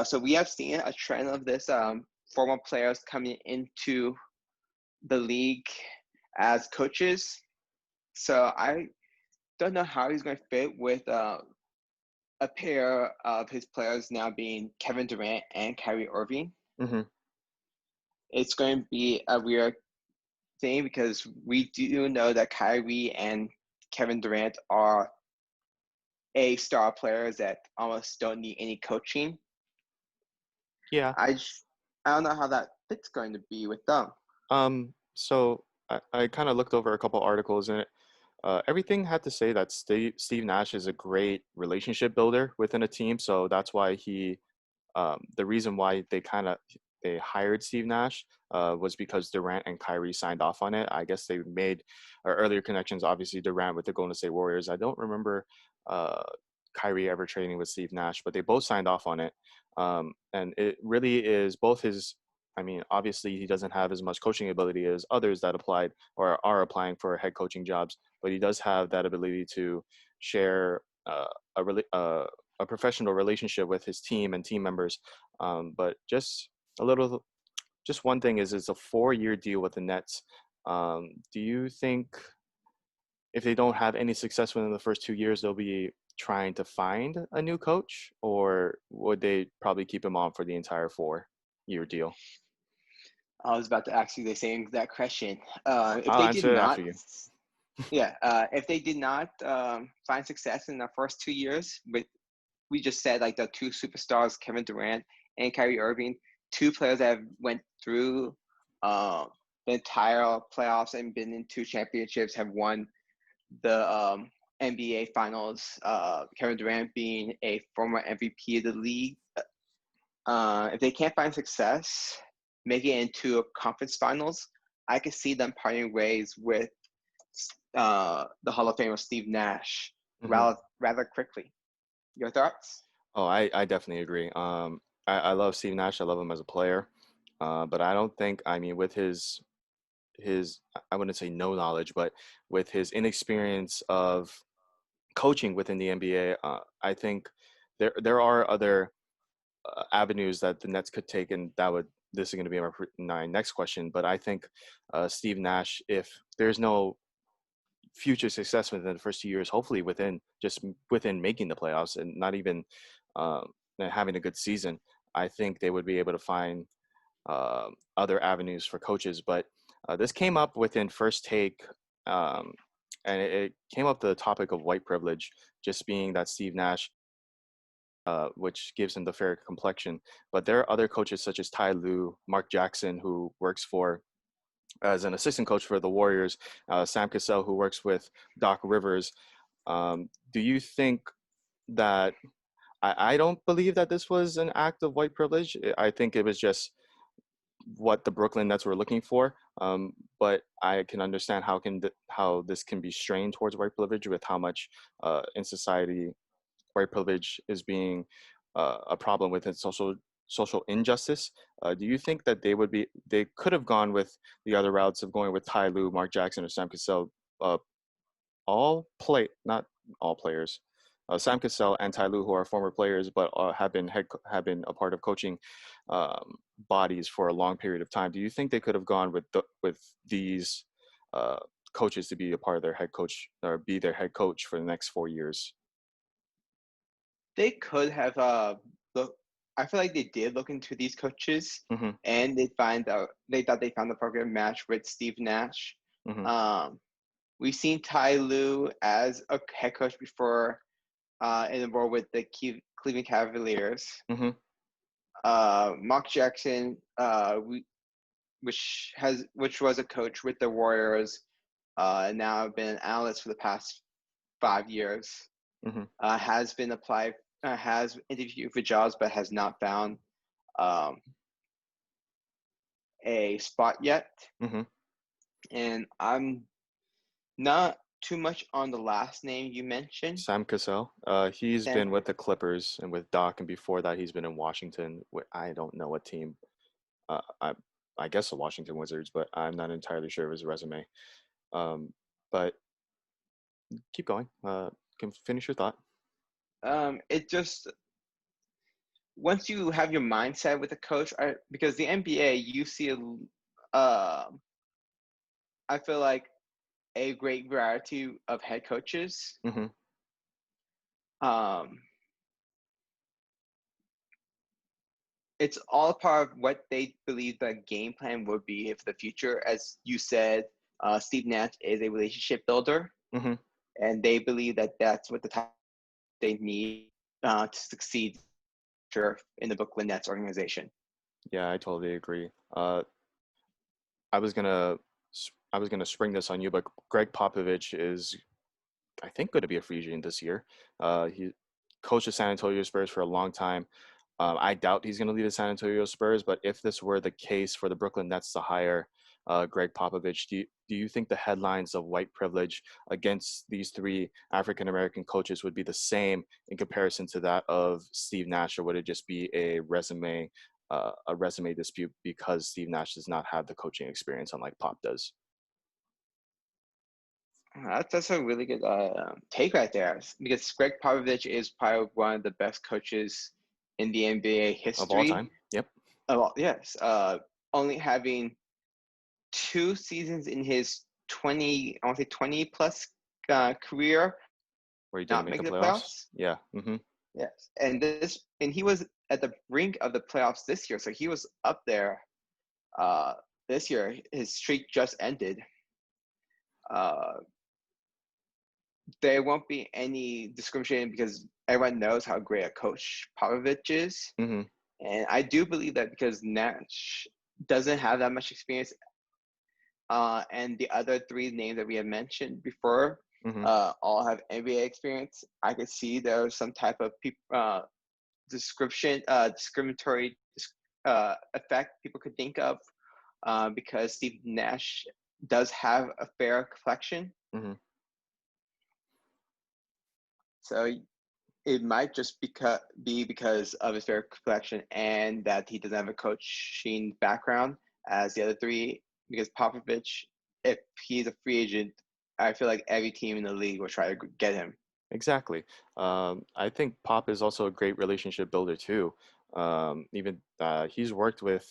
So we have seen a trend of this former players coming into the league as coaches. So I don't know how he's going to fit with a pair of his players now being Kevin Durant and Kyrie Irving. Mm-hmm. It's going to be a weird thing because we do know that Kyrie and Kevin Durant are star players that almost don't need any coaching. Yeah. I don't know how that fit's going to be with them. So I kind of looked over a couple articles and everything had to say that Steve Nash is a great relationship builder within a team. So that's why the reason why they hired Steve Nash was because Durant and Kyrie signed off on it. I guess they made earlier connections. Obviously, Durant with the Golden State Warriors. I don't remember uh, Kyrie ever trading with Steve Nash, but they both signed off on it. And it really is both his. I mean, obviously, he doesn't have as much coaching ability as others that applied or are applying for head coaching jobs, but he does have that ability to share a professional relationship with his team and team members. But just one thing is it's a 4-year deal with the Nets. Do you think if they don't have any success within the first 2 years, they'll be trying to find a new coach, or would they probably keep him on for the entire 4-year deal? I was about to ask you the same exact question. If I'll they did answer it not, after you. yeah, if they did not find success in the first 2 years, with we just said like the two superstars, Kevin Durant and Kyrie Irving, two players that have went through the entire playoffs and been in two championships, have won the NBA Finals. Kevin Durant being a former MVP of the league. If they can't find success, making it into a conference finals, I could see them parting ways with the Hall of Famer Steve Nash Hmm. rather quickly. Your thoughts? Oh, I definitely agree. I love Steve Nash. I love him as a player. But I don't think, I mean, with his I wouldn't say no knowledge, but with his inexperience of coaching within the NBA, I think there are other avenues that the Nets could take, and that would this is going to be my next question. But I think Steve Nash, if there's no future success within the first 2 years, hopefully within making the playoffs and not even um, having a good season, I think they would be able to find other avenues for coaches. But this came up within First Take, um, and it came up the topic of white privilege, just being that Steve Nash, which gives him the fair complexion. But there are other coaches such as Ty Lue, Mark Jackson, who works for as an assistant coach for the Warriors, Sam Cassell, who works with Doc Rivers. Do you think that I don't believe that this was an act of white privilege? I think it was just what the Brooklyn Nets were looking for. But I can understand how this can be strained towards white privilege with how much in society white privilege is being a problem with its social injustice. Do you think that they could have gone with the other routes of going with Ty Lue, Mark Jackson, or Sam Cassell, uh, not all players. Sam Cassell and Ty Lue, who are former players but have been a part of coaching um, bodies for a long period of time. Do you think they could have gone with these uh, coaches to be a part of their head coach or be their head coach for the next 4 years? They could have look. I feel like they did look into these coaches, Hmm. and they thought they found the perfect match with Steve Nash. Hmm. Um, we've seen Ty Lue as a head coach before in the role with the Cleveland Cavaliers. Hmm. Mark Jackson, which was a coach with the Warriors, and now been an analyst for the past 5 years. Hmm. Has interviewed for jobs, but has not found um, a spot yet. Hmm. And I'm not too much on the last name you mentioned. Sam Cassell. He's Sam, been with the Clippers and with Doc, and before that, he's been in Washington. I don't know what team. Uh, I I guess the Washington Wizards, but I'm not entirely sure of his resume. But keep going. Can finish your thought. it just once you have your mindset with a coach, because the NBA, you see, I feel like a great variety of head coaches. Hmm. Um, it's all part of what they believe the game plan would be for the future. As you said, Steve Nash is a relationship builder, Hmm. and they believe that that's what the type they need to succeed in the Brooklyn Nets organization. Yeah, I totally agree. I was gonna I was gonna spring this on you, but Greg Popovich is, I think, going to be a free agent this year. He coached the San Antonio Spurs for a long time. I doubt he's going to leave the San Antonio Spurs, but if this were the case for the Brooklyn Nets to hire Greg Popovich, do you think the headlines of white privilege against these three African American coaches would be the same in comparison to that of Steve Nash, or would it just be a resume dispute because Steve Nash does not have the coaching experience unlike Pop does? That's a really good take right there, because Greg Popovich is probably one of the best coaches in the NBA Of all history. time? Yep. Well, yes, only having 2 seasons in his 20 plus career, Where he didn't not make the making the playoffs? playoffs. Yeah. Hmm. Yes, and he was at the brink of the playoffs this year, so he was up there. Uh, this year, his streak just ended. Uh, there won't be any discrimination because everyone knows how great a coach Popovich is. Hmm. And I do believe that because Nash doesn't have that much experience, and the other three names that we have mentioned before Hmm. all have NBA experience, I could see there's some type of discriminatory effect people could think of, because Steve Nash does have a fair complexion. Hmm. So it might just be because of his fair complexion and that he doesn't have a coaching background as the other three. Because Popovich, if he's a free agent, I feel like every team in the league will try to get him. Exactly. I think Pop is also a great relationship builder too. Even he's worked with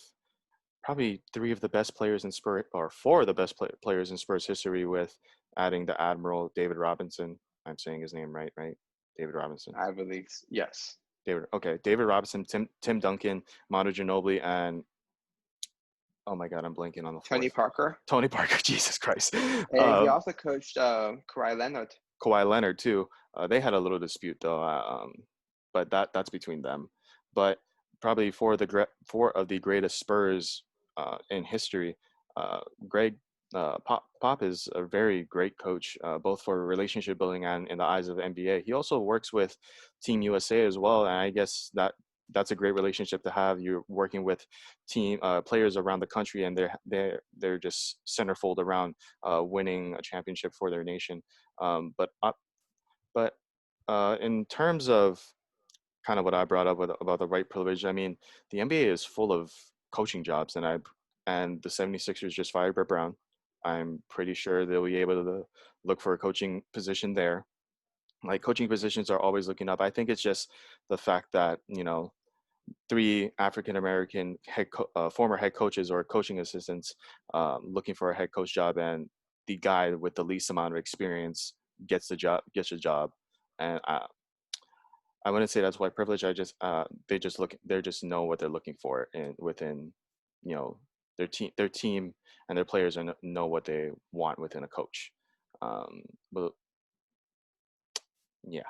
probably three of the best players in Spurs, or four of the best players in Spurs history, with adding the Admiral David Robinson. I'm saying his name right, right? David Robinson. I believe yes. David Robinson, Tim Duncan, Manu Ginobili, and oh my God, I'm blanking on the Tony fourth. Parker. Tony Parker. Jesus Christ. And he also coached Kawhi Leonard. Kawhi Leonard too. They had a little dispute though, but that's between them. But probably four of the greatest Spurs in history. Greg Pop is a very great coach, both for relationship building and in the eyes of the NBA. He also works with Team USA as well, and I guess that's a great relationship to have. You're working with team players around the country, and they're just centerfold around winning a championship for their nation. But in terms of kind of what I brought up about the right privilege, I mean, the NBA is full of coaching jobs, and the 76ers just fired Brett Brown. I'm pretty sure they'll be able to look for a coaching position there. Like, coaching positions are always looking up. I think it's just the fact that, three African American former head coaches or coaching assistants looking for a head coach job, and the guy with the least amount of experience gets the job. And I wouldn't say that's white privilege. I just they just know what they're looking for, and within, you know, their team and their players know what they want within a coach. But yeah.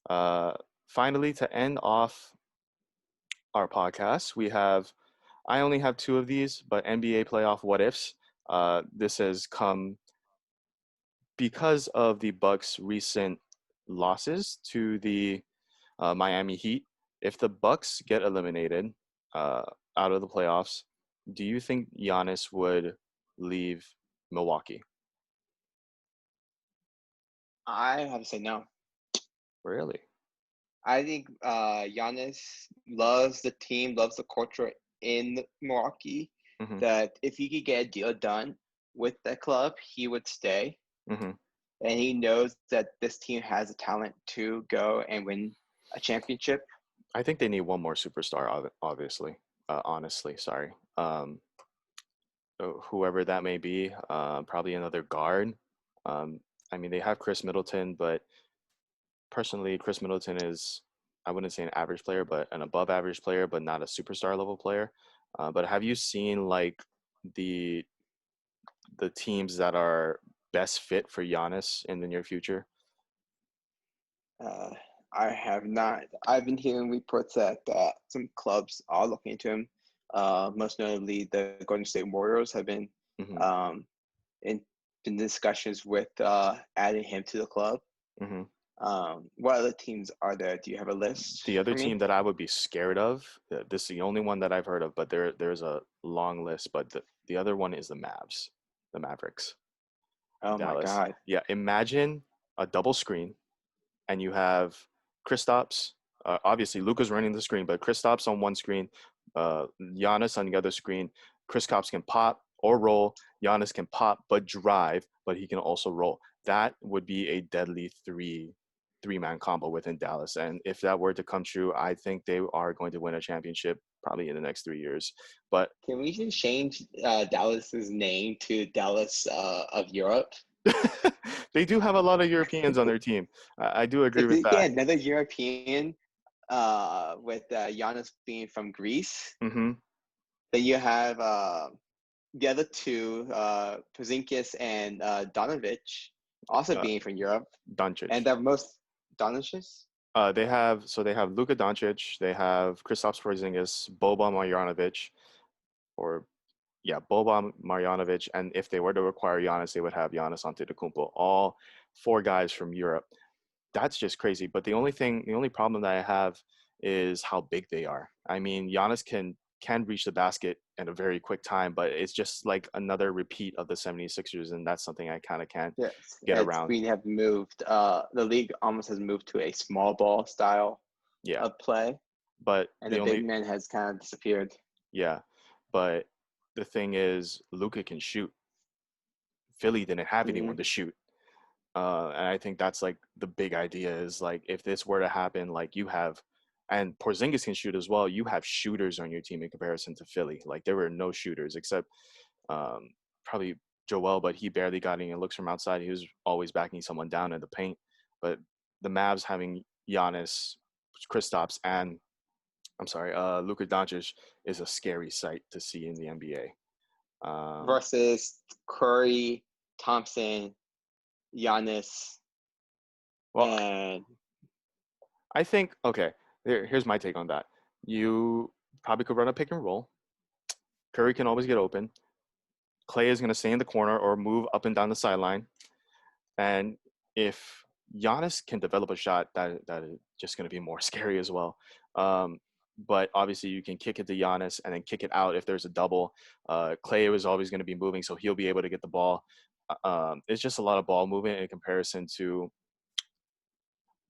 Uh, Finally, to end off our podcast, I only have two of these, but NBA playoff what ifs. This has come because of the Bucks' recent losses to the Miami Heat. If the Bucks get eliminated uh, out of the playoffs, do you think Giannis would leave Milwaukee? I have to say no. Really? I think Giannis loves the team, loves the culture in Milwaukee. Hmm. That if he could get a deal done with the club, he would stay. Hmm. And he knows that this team has the talent to go and win a championship. I think they need one more superstar, obviously. Honestly, sorry. Whoever that may be, probably another guard. Um, I mean, they have Chris Middleton, but personally, Chris Middleton is, I wouldn't say an average player, but an above average player, but not a superstar level player. But have you seen like the the teams that are best fit for Giannis in the near future? Uh, I have not. I've been hearing reports that some clubs are looking into him. Most notably, the Golden State Warriors have been Hmm. um, in discussions with adding him to the club. Hmm. What other teams are there? Do you have a list The other for team me? that I would be scared of, this is the only one that I've heard of, but there's a long list. But the other one is the Mavericks, Oh my Dallas. God. Yeah, imagine a double screen, and you have Kristaps. Obviously, Luka's running the screen, but Kristaps on one screen, Giannis on the other screen. Kristaps can pop or roll. Giannis can pop but drive, but he can also roll. That would be a deadly three-man combo within Dallas. And if that were to come true, I think they are going to win a championship probably in the next 3 years. But Can we just change Dallas's name to Dallas of Europe? they do have a lot of Europeans on their team. I do agree If with we that. get another European with Giannis being from Greece, Hmm. then you have the other two, Porzingis and Donovic, also Uh, being from Europe, and Doncic. they're most Donicius. They have Luka Doncic, they have Kristaps Porzingis, Boban Marjanovic, or yeah, Boban Marjanovic, and if they were to acquire Giannis, they would have Giannis Antetokounmpo. All four guys from Europe. That's just crazy. But the only problem that I have is how big they are. I mean, Giannis can reach the basket in a very quick time, but it's just like another repeat of the 76ers, and that's something I kind of can't Yes, get around. we have moved. The league almost has moved to a small ball style Yeah, of play, but and the the big only man has kind of disappeared. yeah, but the thing is, Luka can shoot. Philly didn't have anyone Mm-hmm. to shoot. And I think that's like the big idea is like if this were to happen, like you have, and Porzingis can shoot as well. You have shooters on your team in comparison to Philly. Like there were no shooters except probably Joel, but he barely got any looks from outside. He was always backing someone down in the paint. But the Mavs having Giannis, Kristaps, and Luka Doncic is a scary sight to see in the NBA. Versus Curry, Thompson, Giannis, Well, and I think okay. Here's my take on that. You probably could run a pick and roll. Curry can always get open. Clay is going to stay in the corner or move up and down the sideline. And if Giannis can develop a shot, that is just going to be more scary as well. But obviously, you can kick it to Giannis and then kick it out if there's a double. Clay is always going to be moving, so he'll be able to get the ball. It's just a lot of ball movement in comparison to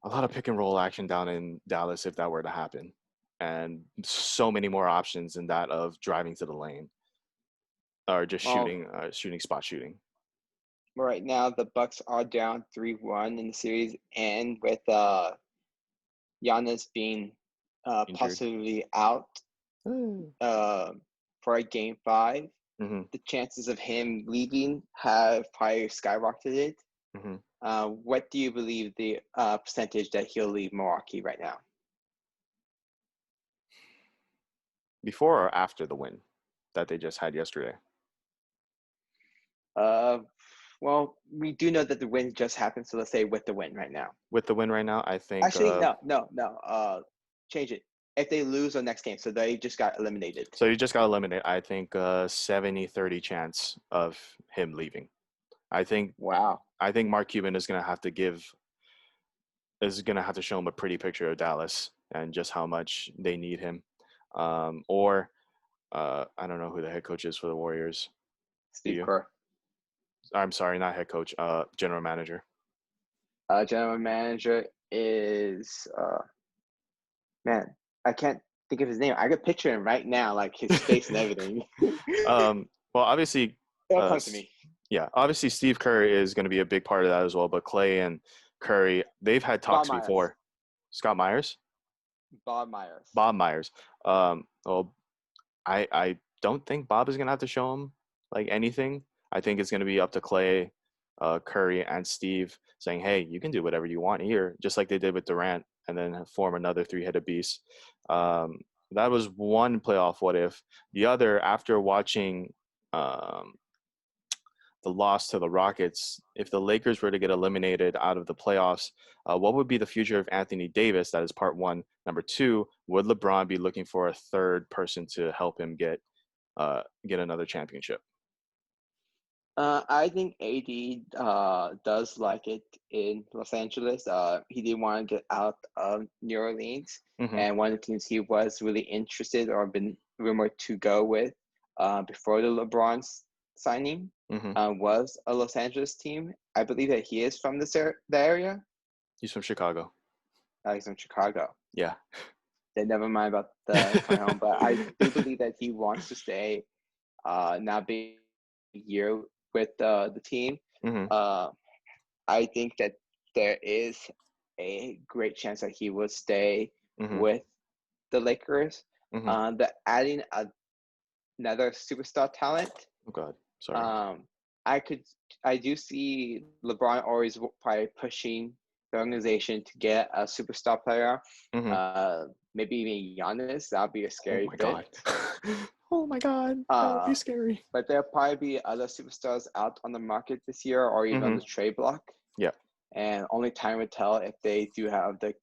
a lot of pick and roll action down in Dallas if that were to happen. And so many more options than that of driving to the lane or just well, shooting spot shooting. right now the Bucks are down 3-1 in the series, and with Giannis being Injured. possibly out for a game 5, Mm-hmm. the chances of him leaving have probably skyrocketed. Mm-hmm. What do you believe the percentage that he'll leave Milwaukee right now? Before or after the win that they just had yesterday? Well, we do know that the win just happened, so let's say with the win right now. With the win right now, I think. Actually, no. Change it. If they lose the next game, so they just got eliminated. So you just got eliminated. I think 70-30 chance of him leaving. Wow. I think Mark Cuban is gonna have to show him a pretty picture of Dallas and just how much they need him. Or I don't know who the head coach is for the Warriors. Do Steve you? Kerr. I'm sorry, not head coach. General manager. General manager is man, I can't think of his name. I could picture him right now, like his face and everything. Well, obviously, It'll come to me. yeah, obviously Steve Kerr is going to be a big part of that as well. But Clay and Curry, they've had Bob talks Myers. before. Scott Myers, Bob Myers. Bob Myers. Well, I don't think Bob is going to have to show him like anything. I think it's going to be up to Clay, Curry, and Steve saying, "Hey, you can do whatever you want here," just like they did with Durant, and then form another three-headed beast. That was one playoff what if. The other, after watching the loss to the Rockets, if the Lakers were to get eliminated out of the playoffs, what would be the future of Anthony Davis? That is part one. Number two, would LeBron be looking for a third person to help him get another championship? I think AD does like it in Los Angeles. He didn't want to get out of New Orleans, Mm-hmm. and one of the teams he was really interested or been rumored to go with before the LeBron signing Mm-hmm. was a Los Angeles team. I believe that he is from the area. He's from Chicago. He's from Chicago. Yeah. Then never mind about the my home, but I do believe that he wants to stay. Now being a year with the team, Mm-hmm. I think that there is a great chance that he will stay Mm-hmm. with the Lakers. Mm-hmm. But adding another superstar talent, Oh God, sorry. I do see LeBron always probably pushing the organization to get a superstar player. Mm-hmm. Maybe even Giannis. That'd be a Oh scary my fit. God. Oh my God, that would be scary. But there'll probably be other superstars out on the market this year or even on Mm-hmm. the trade block. Yeah. And only time will tell if they do have the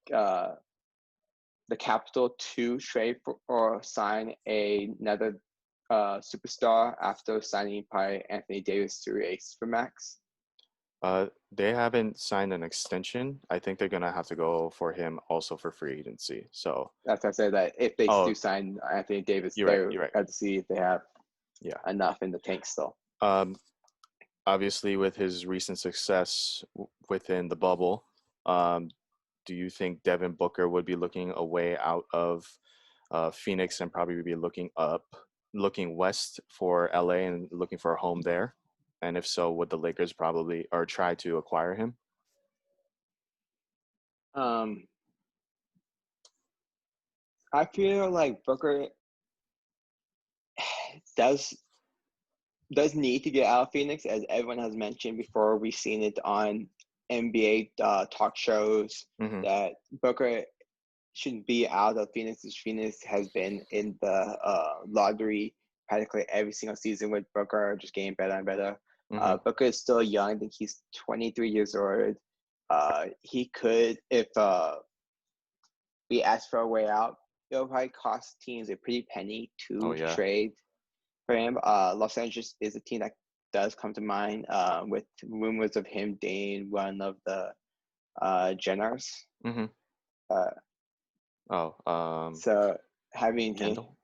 capital to trade for, or sign another superstar after signing probably Anthony Davis through a supermax. They haven't signed an extension. I think they're gonna have to go for him also for free agency. So, That's why I said that if they do oh, sign Anthony Davis, you're they right. You're right. have to see if they have Yeah. enough in the tank still. Um, Obviously, with his recent success within the bubble, um, do you think Devin Booker would be looking a way out of Phoenix and probably be looking west for LA and looking for a home there? And if so, would the Lakers probably or try to acquire him? Um, I feel like Booker does need to get out of Phoenix, as everyone has mentioned before. We've seen it on NBA talk shows Hmm. that Booker should be out of Phoenix. Phoenix has been in the lottery practically every single season with Booker, just getting better and better. Hmm. Booker is still young. I think he's 23 years old. He could, if we ask for a way out, it'll probably cost teams a pretty penny Oh to yeah. trade for him. Los Angeles is a team that does come to mind with rumors of him being one of the Jenners. Hmm. Uh, Oh, so having him, Kendall?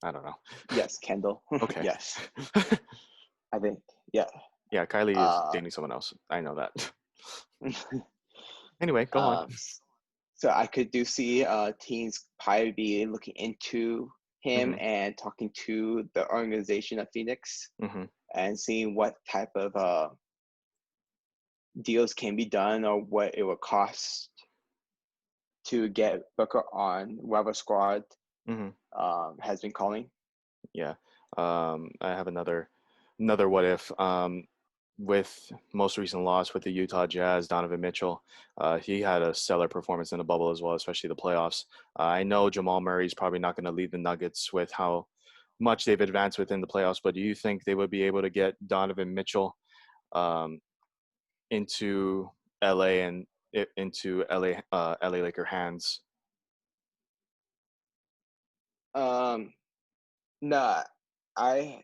I don't know. yes, Kendall, Okay. yes, I think, yeah. Yeah, Kylie is Uh, dating someone else. I know that. Anyway, go on. um, so I could do see teams probably be looking into him Hmm. and talking to the organization of Phoenix Hmm. and seeing what type of deals can be done or what it would cost to get Booker on whatever squad Hmm. has been calling. Yeah. I have another what if. With most recent loss with the Utah Jazz, Donovan Mitchell, he had a stellar performance in the bubble as well, especially the playoffs. I know Jamal Murray is probably not going to lead the Nuggets with how much they've advanced within the playoffs, but do you think they would be able to get Donovan Mitchell um, into LA and into LA Laker hands? Um, no, I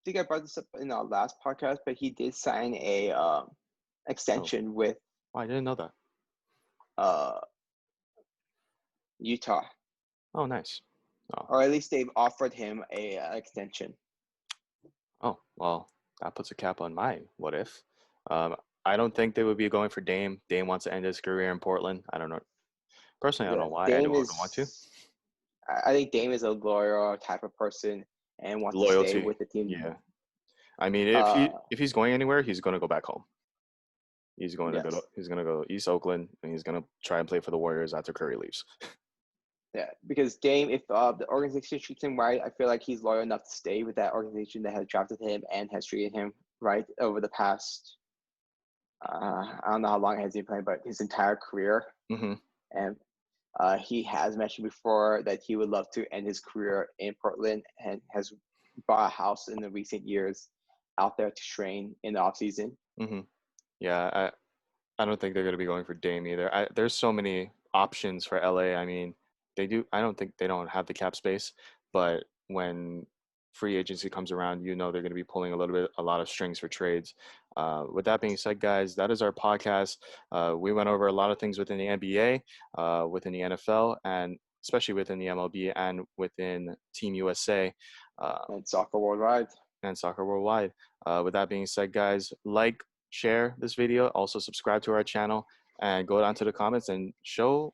think I brought this up in our last podcast, but he did sign a Oh, extension with oh, I didn't know that. uh, Utah, Oh, nice. Oh, or at least they've offered him a extension. oh, well, that puts a cap on my what if. Um, I don't think they would be going for Dame. Dame wants to end his career in Portland. I don't know. Personally, I don't Yeah, know why. I Dame don't want to. is. I think Dame is a loyal type of person and wants to stay Loyalty. with the team. Yeah. I mean, Uh, if he's going anywhere, he's going to go back home. yes, He's going to go East Oakland and he's going to try and play for the Warriors after Curry leaves. yeah, because Dame, if the organization treats him right, I feel like he's loyal enough to stay with that organization that has drafted him and has treated him right over the past. I don't know how long has he played, but his entire career. Hmm. And he has mentioned before that he would love to end his career in Portland and has bought a house in the recent years out there to train in the off season. Hmm. Yeah, I don't think they're going to be going for Dame either. There's so many options for LA. I mean, they do. I don't think they don't have the cap space, but when free agency comes around, you know they're going to be pulling a lot of strings for trades. With that being said, guys, that is our podcast. We went over a lot of things within the NBA, within the NFL, and especially within the MLB and within Team USA. Uh, And soccer worldwide. and soccer worldwide. With that being said, guys, like, share this video, also subscribe to our channel, and go down to the comments and show.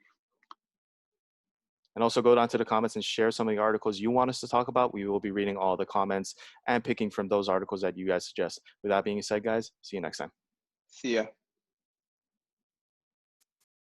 And also go down to the comments and share some of the articles you want us to talk about. We will be reading all the comments and picking from those articles that you guys suggest. With that being said, guys, see you next time. See ya.